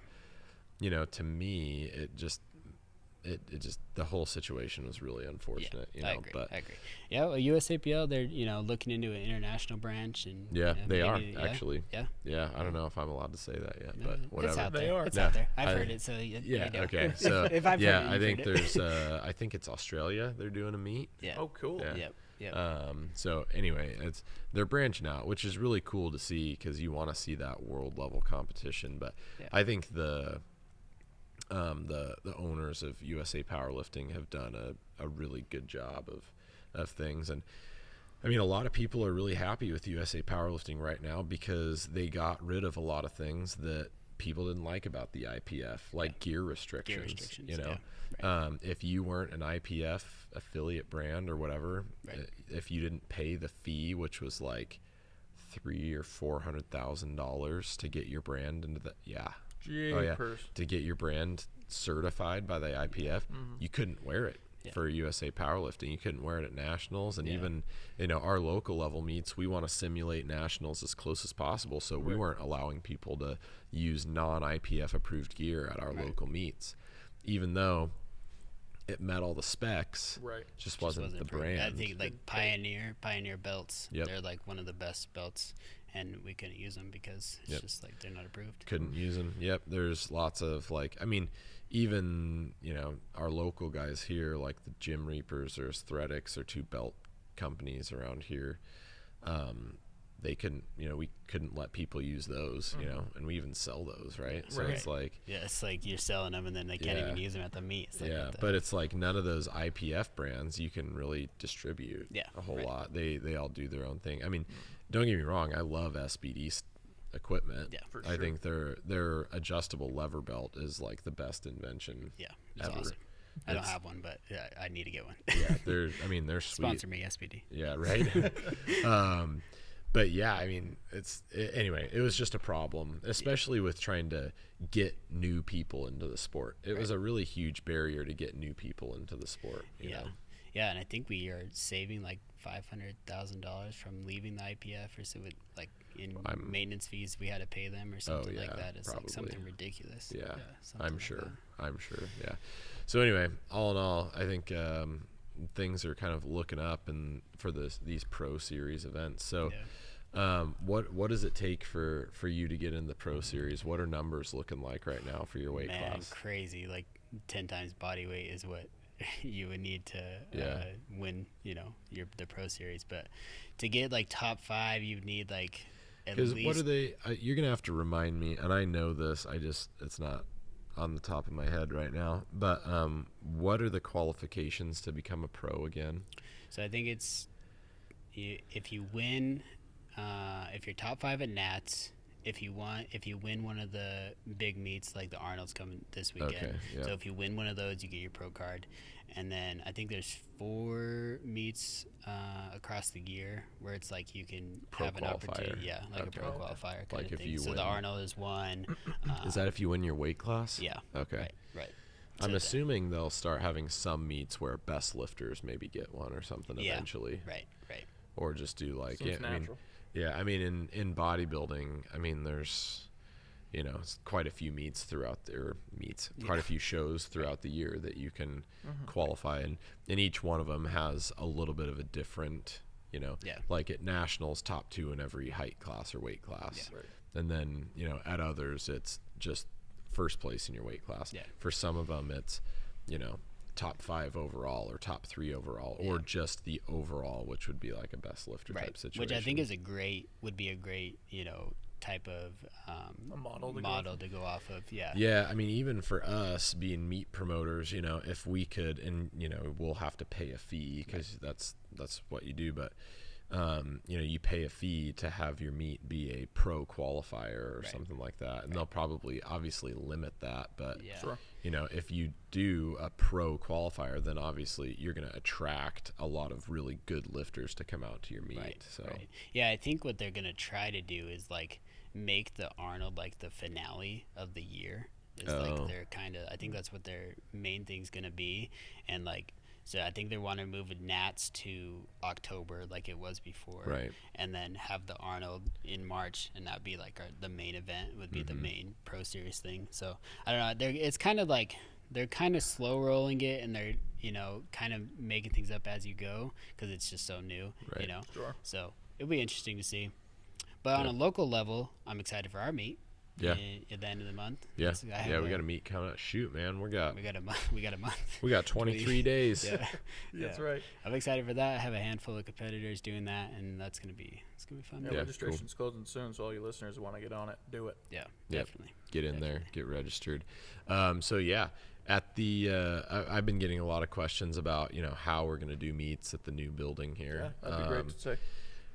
to me, it just the whole situation was really unfortunate. I agree. I agree. Well, USAPL, they're looking into an international branch, and they are actually. I don't know if I'm allowed to say that yet, but whatever. It's out there. They are. It's out there. I've heard it. So okay. So if I've heard it, I think there's I think it's Australia. They're doing a meet. Oh, cool. So anyway, they're branching out, which is really cool to see, because you want to see that world level competition. But I think the owners of USA Powerlifting have done a really good job of things. And I mean, a lot of people are really happy with USA Powerlifting right now, because they got rid of a lot of things that people didn't like about the IPF, like gear restrictions. If you weren't an IPF affiliate brand or whatever, if you didn't pay the fee, which was like $300,000 or $400,000 to get your brand into the to get your brand certified by the IPF, you couldn't wear it for USA Powerlifting. You couldn't wear it at nationals, and even our local level meets, we want to simulate nationals as close as possible, so we weren't allowing people to use non-IPF approved gear at our local meets, even though it met all the specs. Just wasn't the brand. I think like Pioneer belts, they're like one of the best belts, and we couldn't use them because it's just like they're not approved. Couldn't use them. There's lots of like, I mean, even, you know, our local guys here, like the Gym Reapers or Athletics, or 2 belt companies around here, they couldn't, you know, we couldn't let people use those, you know, and we even sell those, right? So it's like, yeah, it's like you're selling them and then they can't even use them at the meet. Yeah, but it's like none of those IPF brands you can really distribute a whole lot. They all do their own thing. I mean, don't get me wrong, I love SBD equipment. Yeah, for sure. I think their adjustable lever belt is like the best invention it's ever. awesome. I don't have one, but I need to get one. Yeah, they're sweet. Sponsor me, SBD. Yeah, right. But yeah, I mean, anyway, it was just a problem, especially with trying to get new people into the sport. It was a really huge barrier to get new people into the sport. You know? Yeah, and I think we are saving like $500,000 from leaving the IPF, or so with like in maintenance fees we had to pay them or something like that. It's like something ridiculous. Yeah, something I'm sure. Yeah. So anyway, all in all, I think things are kind of looking up and for these Pro Series events. So. What does it take for you to get in the Pro Series? What are numbers looking like right now for your weight class? Crazy. Like 10 times body weight is what you would need to win, you know, the Pro Series. But to get like top 5, you'd need like at least. Because what are they? You're gonna have to remind me, and I know this. It's not on the top of my head right now. But what are the qualifications to become a pro again? So I think it's if you win. If you're top 5 at Nats, if you win one of the big meets, like the Arnold's coming this weekend. So if you win one of those, you get your pro card. And then I think there's 4 meets across the year where it's like you can have an opportunity. Yeah, like a pro qualifier kind like of if thing. you so win. the Arnold is one. Is that if you win your weight class? Yeah. Okay. Right. I'm assuming they'll start having some meets where best lifters maybe get one or something eventually. Right. Or just do like Seems natural. I mean, in bodybuilding, I mean, there's, you know, quite a few meets throughout quite a few shows throughout the year that you can qualify, and each one of them has a little bit of a different, you know, like at nationals, top 2 in every height class or weight class, and then, you know, at others it's just first place in your weight class. For some of them it's, you know, top 5 overall or top 3 overall or just the overall, which would be like a best lifter type situation, which I think would be a great, you know, type of a model to go off of. I mean, even for us being meat promoters, you know, if we could, and you know, we'll have to pay a fee because that's what you do, but you know, you pay a fee to have your meet be a pro qualifier or something like that, and they'll probably obviously limit that, but you know, if you do a pro qualifier, then obviously you're going to attract a lot of really good lifters to come out to your meet. I think what they're going to try to do is like make the Arnold like the finale of the year. It's like they're kind of, I think that's what their main thing's going to be, and like, so I think they want to move Nats to October like it was before, and then have the Arnold in March, and that be like the main event would be the main Pro Series thing. So I don't know. It's kind of like they're kind of slow rolling it, and they're, you know, kind of making things up as you go because it's just so new, you know. So it'll be interesting to see. But on a local level, I'm excited for our meet. At the end of the month. We got a meet coming up. Shoot, man, we got a month. We got 23 days. That's right. I'm excited for that. I have a handful of competitors doing that, and it's gonna be fun. Registration's closing soon, so all you listeners who want to get on it, do it. Definitely. Get in there, get registered. So at the I've been getting a lot of questions about, you know, how we're gonna do meets at the new building here. That'd be great to say.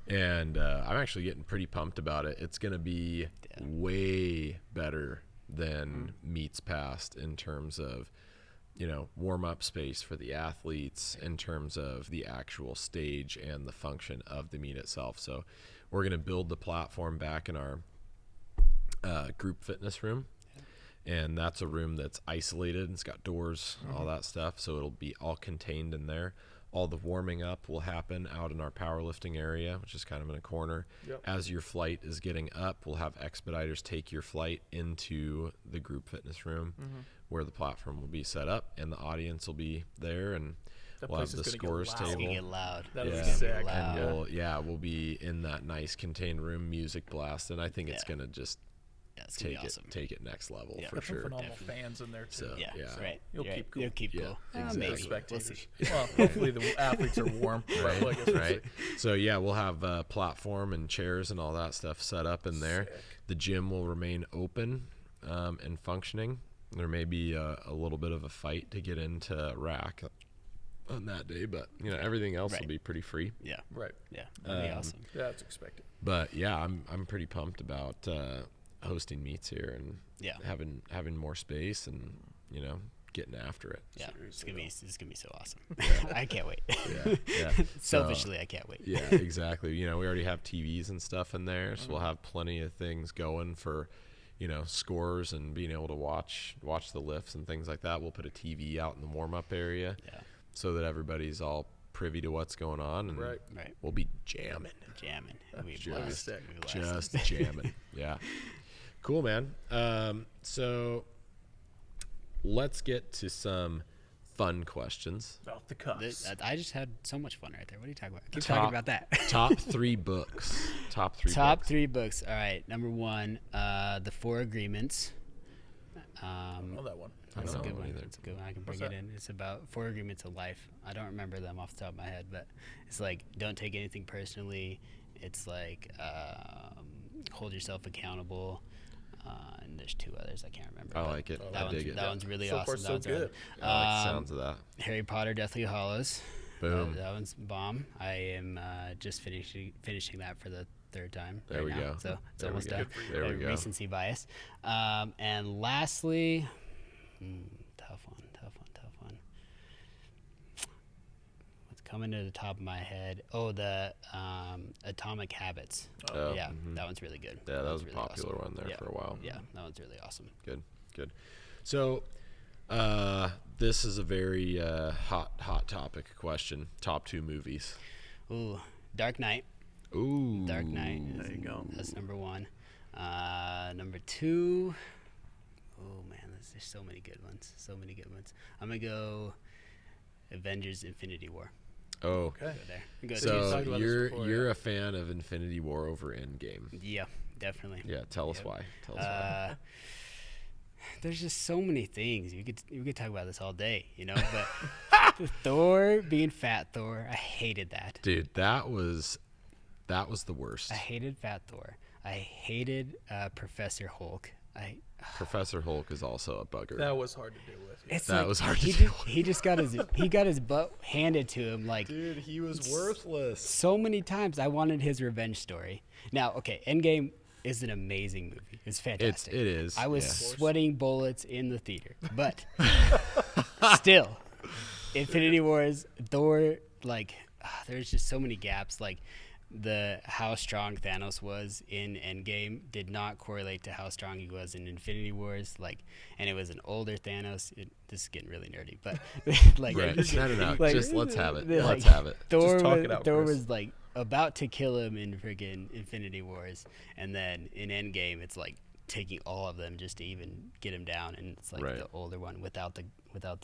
And I'm actually getting pretty pumped about it. It's going to be way better than meets past in terms of, you know, warm-up space for the athletes, in terms of the actual stage and the function of the meet itself. So we're going to build the platform back in our group fitness room. And that's a room that's isolated. It's got doors, all that stuff. So it'll be all contained in there. All the warming up will happen out in our powerlifting area, which is kind of in a corner. As your flight is getting up, we'll have expediters take your flight into the group fitness room where the platform will be set up, and the audience will be there, and we'll have the scores table. It's gonna get loud. That'll be sick. And we'll be in that nice contained room, music blast, and I think it's gonna just That's gonna be take awesome. take it next level Yeah. for Got some sure. phenomenal Definitely. fans in there too. So, Yeah, yeah. right. You'll You're keep right. cool. You'll keep Yeah, cool. exactly. Maybe. We'll Spectators. see. Well, hopefully the athletes are warm. Right, Well, I guess we'll right. see. So yeah, we'll have a platform and chairs and all that stuff set up in there. Sick. The gym will remain open and functioning. There may be a little bit of a fight to get into rack on that day, but everything else will Right. be pretty free. Yeah. Right. Yeah. That'd be awesome. Yeah, that's expected. But yeah, I'm pretty pumped about hosting meets here and Yeah. having more space and getting after it. Yeah. It's gonna be so awesome. I can't wait. Yeah, yeah. Selfishly, I can't wait. Yeah, exactly. We already have TVs and stuff in there, so we'll have plenty of things going for, scores and being able to watch the lifts and things like that. We'll put a TV out in the warm up area, Yeah. so that everybody's all privy to what's going on, and Right. Right. we'll be jamming, Jamming. It'll be a Just- blast. sick. It'll be a blast. just jamming. Yeah, cool, man. So let's get to some fun questions. Off the cuffs. I just had so much fun right there. What are you talking about? Keep talking about that. Top 3 books. Top 3 Top books. 3 books. All right. Number 1, The 4 Agreements. I know that one. That's a don't good know one. either. That's a good one. I can bring What's it that? in. It's about 4 agreements of life. I don't remember them off the top of my head, but it's like don't take anything personally. It's like hold yourself accountable. And there's 2 others I can't remember. I but like it. that I one's, dig it. That one's really So awesome. far, That so one's good. awesome. I like the sounds of that. Harry Potter, Deathly Hallows. Boom. That one's bomb. I am just finishing that for the 3rd time. There right we now. go. So it's There we almost go. done. There we go. Recency bias. And lastly, tough one. What's coming to the top of my head? Oh, the Atomic Habits. Oh, Yeah, mhm. that one's really good. Yeah, that was a really popular awesome. one there for a while. Yeah, that one's really awesome. Good. So, this is a very hot topic question. Top 2 movies. Ooh, Dark Knight. Ooh. Dark Knight. There you go. That's number 1. Number 2. Oh man, there's so many good ones. I'm gonna go Avengers Infinity War. Oh. Okay. Go there. Go you've So talked about this you're before, you're yeah. a fan of Infinity War over Endgame. Yeah, definitely. Yeah, tell us why. Tell us why. There's just so many things we could talk about this all day, But the Thor being fat Thor, I hated that. Dude, that was the worst. I hated fat Thor. I hated Professor Hulk. Professor Hulk is also a bugger. That was hard to deal with. Yeah. It's That like was hard to he deal just, he just got his butt handed to him like Dude, he was worthless. so many times. I wanted his revenge story. Now, okay, Endgame is an amazing movie. It's fantastic. It is. I was yeah. sweating bullets in the theater, but still, Infinity Wars, Thor, there's just so many gaps. Like how strong Thanos was in Endgame did not correlate to how strong he was in Infinity Wars. And it was an older Thanos. This is getting really nerdy, but Right. No. like- Just let's have it. like, Let's have it. Thor talk was, it out, Thor Chris. was about to kill him in friggin' Infinity Wars, and then in Endgame, it's taking all of them just to even get him down, and it's Right. the older one without the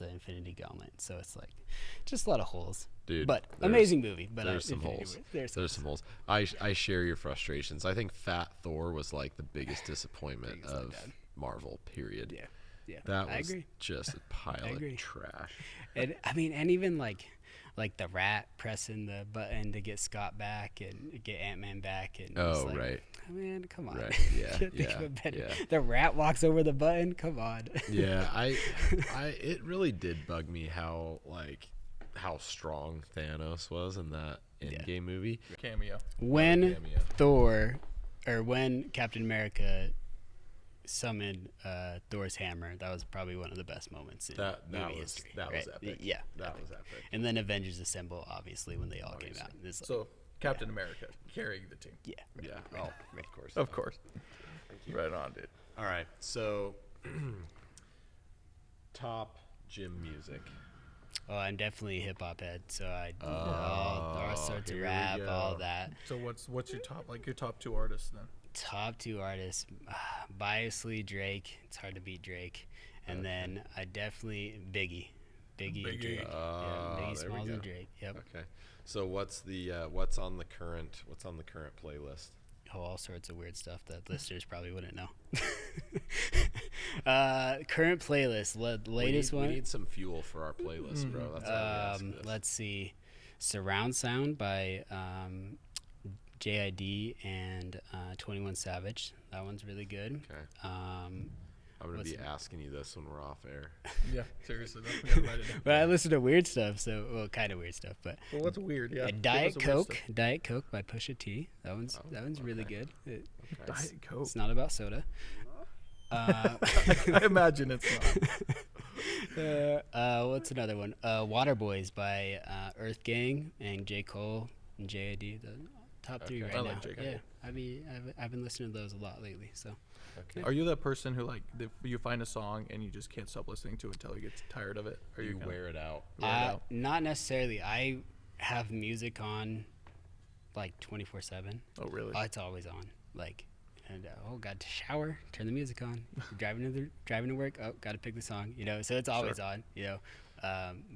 Infinity Gauntlet. So it's just a lot of holes. Dude, but there's- amazing movie. But There's some Infinity holes. War, There's some holes. I share your frustrations. I think Fat Thor was the biggest disappointment Biggest of letdown. Marvel. Period. Yeah, That I was agree. just a pile I agree. of trash. And and even like the rat pressing the button to get Scott back and get Ant-Man back, and Oh, it's right. Man, come on. Right. Yeah. Can't think of Yeah. a better. Yeah. The rat walks over the button. Come on. Yeah, it really did bug me how strong Thanos was in that Endgame movie. Cameo. When Cameo. Thor, or when Captain America summoned Thor's hammer, that was probably one of the best moments in movie history. was right? epic. Yeah, That epic. was epic. And then Avengers Assemble, obviously, when they all came out. It's So Captain America carrying the team. yeah, Yeah. Oh, of course. Of course. Right on, dude. All right. So top gym music. Oh, I'm definitely a hip hop head, so I all sorts of here we rap, all go. that. So what's your top 2 artists then? Top 2 artists, biasly Drake. It's hard to beat Drake, and then I definitely Biggie, Biggie. and Drake. Yeah, Biggie there we Smalls go. and Drake. Yep. Okay. So what's on the current playlist? all sorts of weird stuff that listeners probably wouldn't know. Current playlist, latest we one. need some fuel for our playlist, bro. That's why we ask this. Let's see. Surround Sound by JID and 21 Savage. That one's really good. Okay. Um, I'm going to be asking you this when we're off air. Yeah, seriously. We gotta write it down. but I listen to weird stuff, so kind of weird stuff. But Well, what's weird? Yeah. Diet Give us the weird Coke, Diet Coke by Pusha T. That one's really good. stuff. Diet Coke. It's not about soda. I imagine it's not. What's another one? Water Boys by Earth Gang and J. Cole and JID. The top three right I now. like J. Cole. Yeah, I've been listening to those a lot lately. So Are you that person who like if you find a song and you just can't stop listening to it until you get tired of it? Or You kinda wear it out. wear it out? not necessarily. I have music on like 24/7. Oh, really? It's always on. Like, and got to shower, turn the music on. driving to work. Oh, got to pick the song. So it's always on.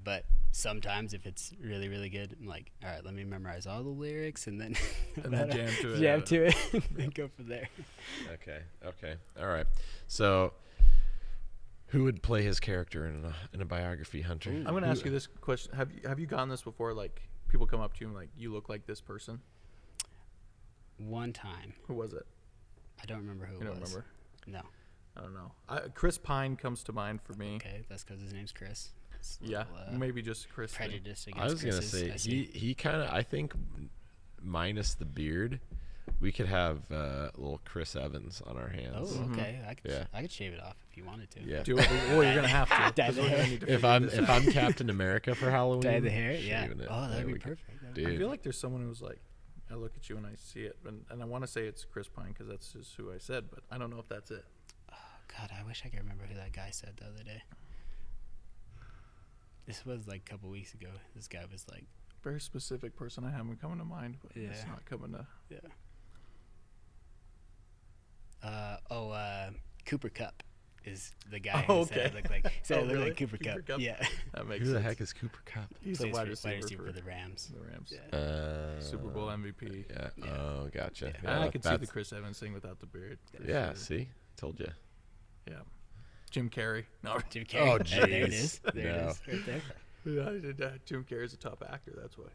But sometimes if it's really really good, I'm like, all right, let me memorize all the lyrics and then And then jam to it. jam to it, and then go from there. Okay. All right. So, who would play his character in a biography, Hunter? I'm going to ask you this question. Have you gotten this before? Like, people come up to you and like, you look like this person? One time, Who was it? I don't remember who You it don't was. remember? No. I don't know. Chris Pine comes to mind for me. Okay, that's because his name's Chris. It's a Yeah, little, maybe just Chris. thing. prejudice against I was gonna Chris's, I say see. he kind of, I think, minus the beard, we could have little Chris Evans on our hands. Oh, okay. Yeah. I could shave it off if you wanted to. Yeah. Do it. Well, you're gonna have to. Dye 'cause the we're gonna hair. need to If figure I'm this if out. I'm Captain America for Halloween, Dye the hair, yeah. shaving it. Oh, that'd There be we go. perfect. Dude. I feel like there's someone who's like, I look at you and I see it, and I want to say it's Chris Pine because that's just who I said, but I don't know if that's it. God, I wish I could remember who that guy said the other day. This was like a couple weeks ago. This guy was like, Very specific person I haven't coming to mind, but it's Yeah. not coming to. Cooper Cup is the guy Oh, who said I okay. look like, Oh, I look really? like Cooper Cooper Cup. Kupp? Yeah. That makes Who the sense. heck is Cooper Cup? He's Plays a wide for receiver for the Rams. the Rams. Yeah. Super Bowl MVP. Yeah. Yeah. Oh, gotcha. Yeah. Yeah, I could see the that's- Chris Evans thing without the beard. for Yeah. sure. See, told you. Yeah. Jim Carrey. No. Jim Carrey. Oh, There it jeez. is. There it No. is. Right there. Yeah, I did, Jim Carrey's a top actor. That's why.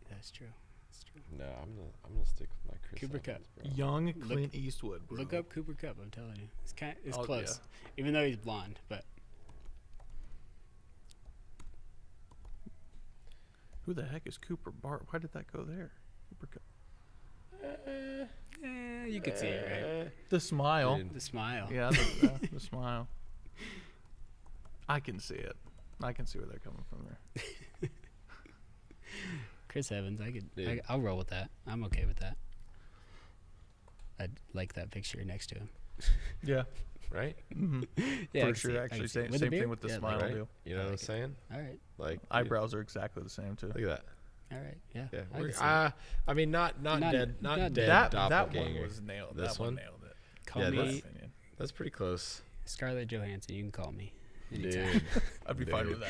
That's true. That's true. No, I'm gonna stick with my Chris Cooper Evans, Kupp. bro. Young Clint Eastwood. Bro. Look up Cooper Cup. I'm telling you, it's Oh, close. Even though he's blonde, but Who the heck is Cooper Bart? Why did that go there? Cooper Cup. you could see it, right? The smile. Dude. The smile. Yeah, the smile. I can see it. I can see where they're coming from there. Chris Evans. Dude. I'll roll with that. I'm okay with that. I'd like that picture next to him. Yeah. Right? Yeah, I For can see sure. it. I Actually, can see it. same With the thing beard? with the Yeah, smile Right? deal. You know what I'm saying? All right. Like Eyebrows are exactly the same too. Look at that. All right. Yeah. Yeah. I can see it. I mean, not Not- dead, not dead That one doppelganger. was nailed. This That one one? nailed it. Call Yeah, In my me opinion. That's pretty close, Scarlett Johansson. You can call me anytime. dude. I'd be fine with Dude.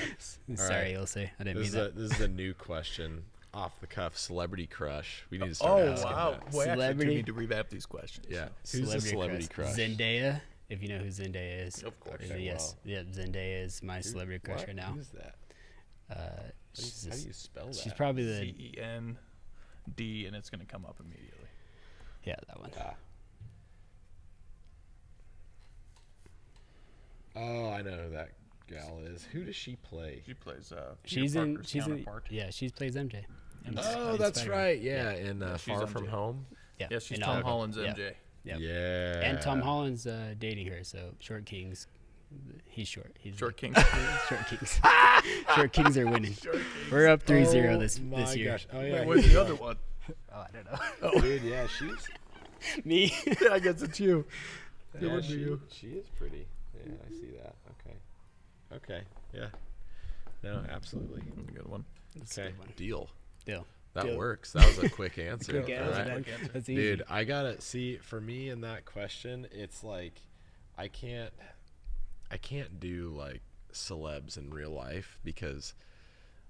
that. Sorry, right. Ilse. I didn't This mean is that. this is a new question, off the cuff. Celebrity crush. We need to start Oh asking wow! that. Boy, I actually do Celebrity? need to revamp these questions. Yeah. Who's the celebrity crush? Zendaya. If you know who Zendaya is. Of course. Okay, Yes. wow. Yeah. Zendaya is my celebrity crush What? right now. Who's that? She's How do just- you spell that? she's probably the CEND, and it's gonna come up immediately. that one. Oh, I know who that gal is. Who does she play? She plays. She's Peter in. Parker's She's in. counterpart. Yeah. She plays MJ. in Oh, in that's Spider-Man. right. Yeah, in Yeah, she's Far From MJ. Home. Yeah. Yeah, she's in Tom all- Holland's yeah. MJ. Yep. Yeah. And Tom Holland's dating her, so Short Kings. He's short. He's Short like- King. Short Kings. Short Kings are winning. We're up 3-0 this year. Gosh. Oh yeah. Wait, where's the other one? Oh, I don't know. Oh, dude, yeah, she's. Me. Yeah, I guess it's you. Yeah, would be you. she is pretty. Yeah, I see that. Okay. Okay. Yeah. No, absolutely. That's a good one. That's a Okay. good one. Deal. Deal. That Deal. works. That was a quick answer. Quick All answer, right. man. That's easy. Dude, I gotta see. For me, in that question, it's like I can't do like celebs in real life because,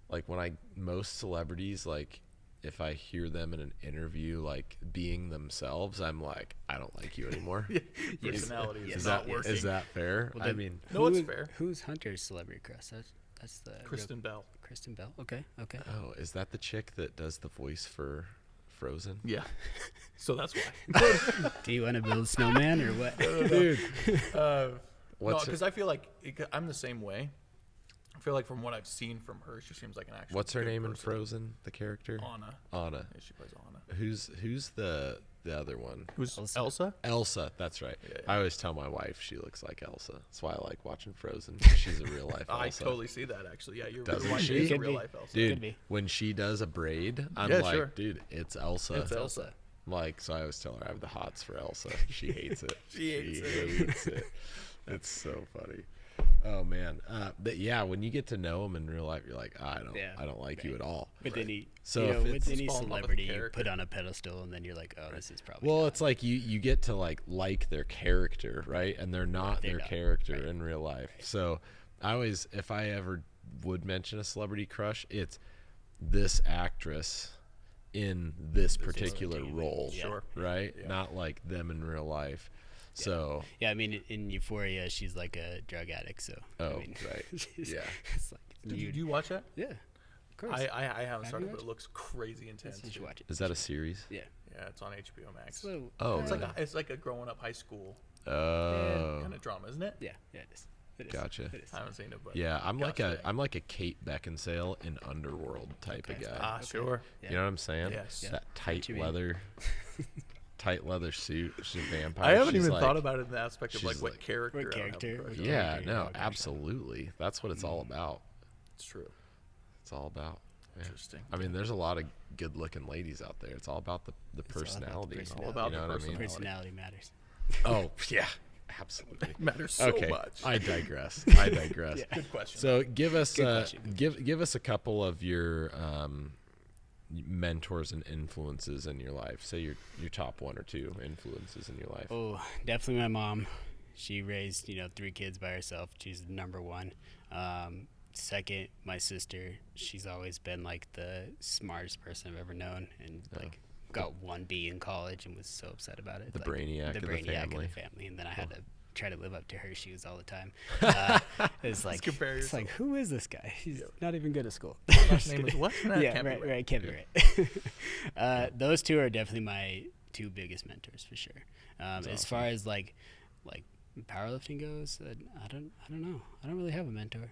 like, when most celebrities, like, if I hear them in an interview like being themselves, I'm like, I don't like you anymore. Personality is Is not that working. is that fair? Well, I then- mean, No, it's fair. Who's Hunter's celebrity crush? That's the Kristen Bell. Kristen Bell. Okay. oh, is that the chick that does the voice for Frozen? Yeah. So that's why. Do you want to build a snowman or what? Dude, No, what's because I feel like I'm the same way. I feel like from what I've seen from her, she seems like an actual. what's her good name in person. Frozen? The character Anna. Anna. Yeah, she plays Anna. Who's the other one? Who's Elsa? Elsa? Elsa, that's right. Yeah. I always tell my wife she looks like Elsa. That's why I like watching Frozen. She's a real life Elsa. I totally see that actually. Yeah, you're Doesn't right. she? She is a Could real be. life Elsa. Could Dude, be. when she does a braid, I'm Yeah, like, sure. dude, it's Elsa. It's Elsa. Like, so I always tell her I have the hots for Elsa. She hates it. She hates hates it. It's so funny. Oh man, but yeah, when you get to know them in real life, you're like, I don't like you at all. But then you, So you if know, it's- with any Just fall in love with the celebrity, you character. put on a pedestal, and then you're like, oh, this is probably. Well, not. it's like you get to like their character, right? And they're not They're their not, character right. in real life. So I always, if I ever would mention a celebrity crush, it's this actress in this particular role, yeah. Sure. right? Yeah. Not like them in real life. So, Yeah, I mean, in Euphoria, she's like a drug addict. So. oh, I mean, right. she's- Yeah. It's like, Did you watch that? Yeah. Of course. I haven't started, you but watched it looks crazy intense. You should watch it. Is that a series? Yeah. Yeah, it's on HBO Max. So, Oh, It's really? like a growing up high school Oh, kind of drama, isn't it? yeah, it is. It is. Gotcha. It is. I haven't seen it, but yeah. I'm like Gotcha. I'm like a Kate Beckinsale in Underworld type of Okay. guy. Sure. Yeah. You know what I'm saying? Yes. Yeah. That tight you mean. leather, tight leather suit. She's a vampire. I haven't She's even like- thought about it in the aspect of she's like what like- character. What I would have a character, crush what on. Yeah, character you no, have a crush on. absolutely. That's what it's all about. It's true. It's all about. Yeah. Interesting. I mean, there's a lot of good-looking ladies out there. It's all about the all about the personality. personality. All about you know the what I mean? Personality matters. Oh yeah, absolutely. Matters so Okay, much. I digress. Good question. So give us Good question. give us a couple of your mentors and influences in your life. Say your top one or two influences in your life. Oh, definitely my mom. She raised 3 kids by herself. She's number one. Second, my sister. She's always been like the smartest person I've ever known, and like got 1 B in college and was so upset about it. The like, brainiac of the family. of the family. And then I had to try to live up to her shoes all the time. It's like, compare it's like, who is this guy? He's not even good at school. Last name is what? That Yeah, can't be right, can't be right. Those two are definitely my 2 biggest mentors for sure. As far as like powerlifting goes, I don't know. I don't really have a mentor.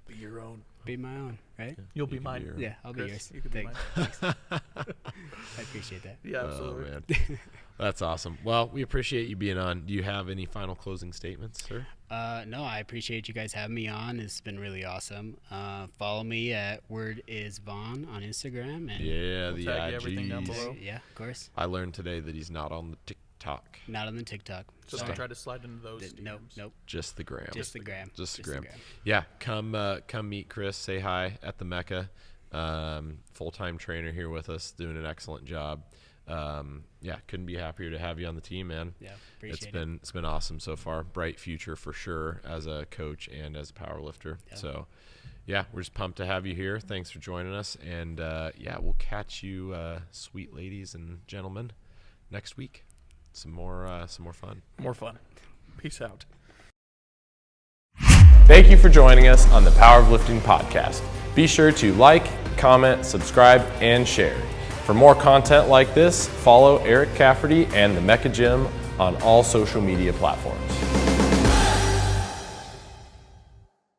Be your own. Be my own, right? You'll be can be mine. your own. Yeah, I'll be Chris, yours. you could be Thanks. mine. I appreciate that. Yeah, Oh absolutely. man, that's awesome. Well, we appreciate you being on. Do you have any final closing statements, sir? No, I appreciate you guys having me on. It's been really awesome. Follow me at wordisvaughn on Instagram. And Yeah, We'll the tag you everything down IGs. below. Yeah, of course. I learned today that he's not on the TikTok, Not on the TikTok. So Sorry. don't try to slide into those. Nope, DMs. nope. just the gram. Just the gram. Just the gram. Yeah, come meet Chris. Say hi at the Mecca. Full-time trainer here with us, doing an excellent job. Yeah, couldn't be happier to have you on the team, man. Yeah, appreciate It's been awesome so far. Bright future for sure as a coach and as a powerlifter. Yeah. So, yeah, we're just pumped to have you here. Thanks for joining us, and yeah, we'll catch you, sweet ladies and gentlemen, next week. Some more fun. More fun. Peace out. Thank you for joining us on the Powerlifting Podcast. Be sure to like, comment, subscribe, and share. For more content like this, follow Eric Cafferty and the Mecca Gym on all social media platforms.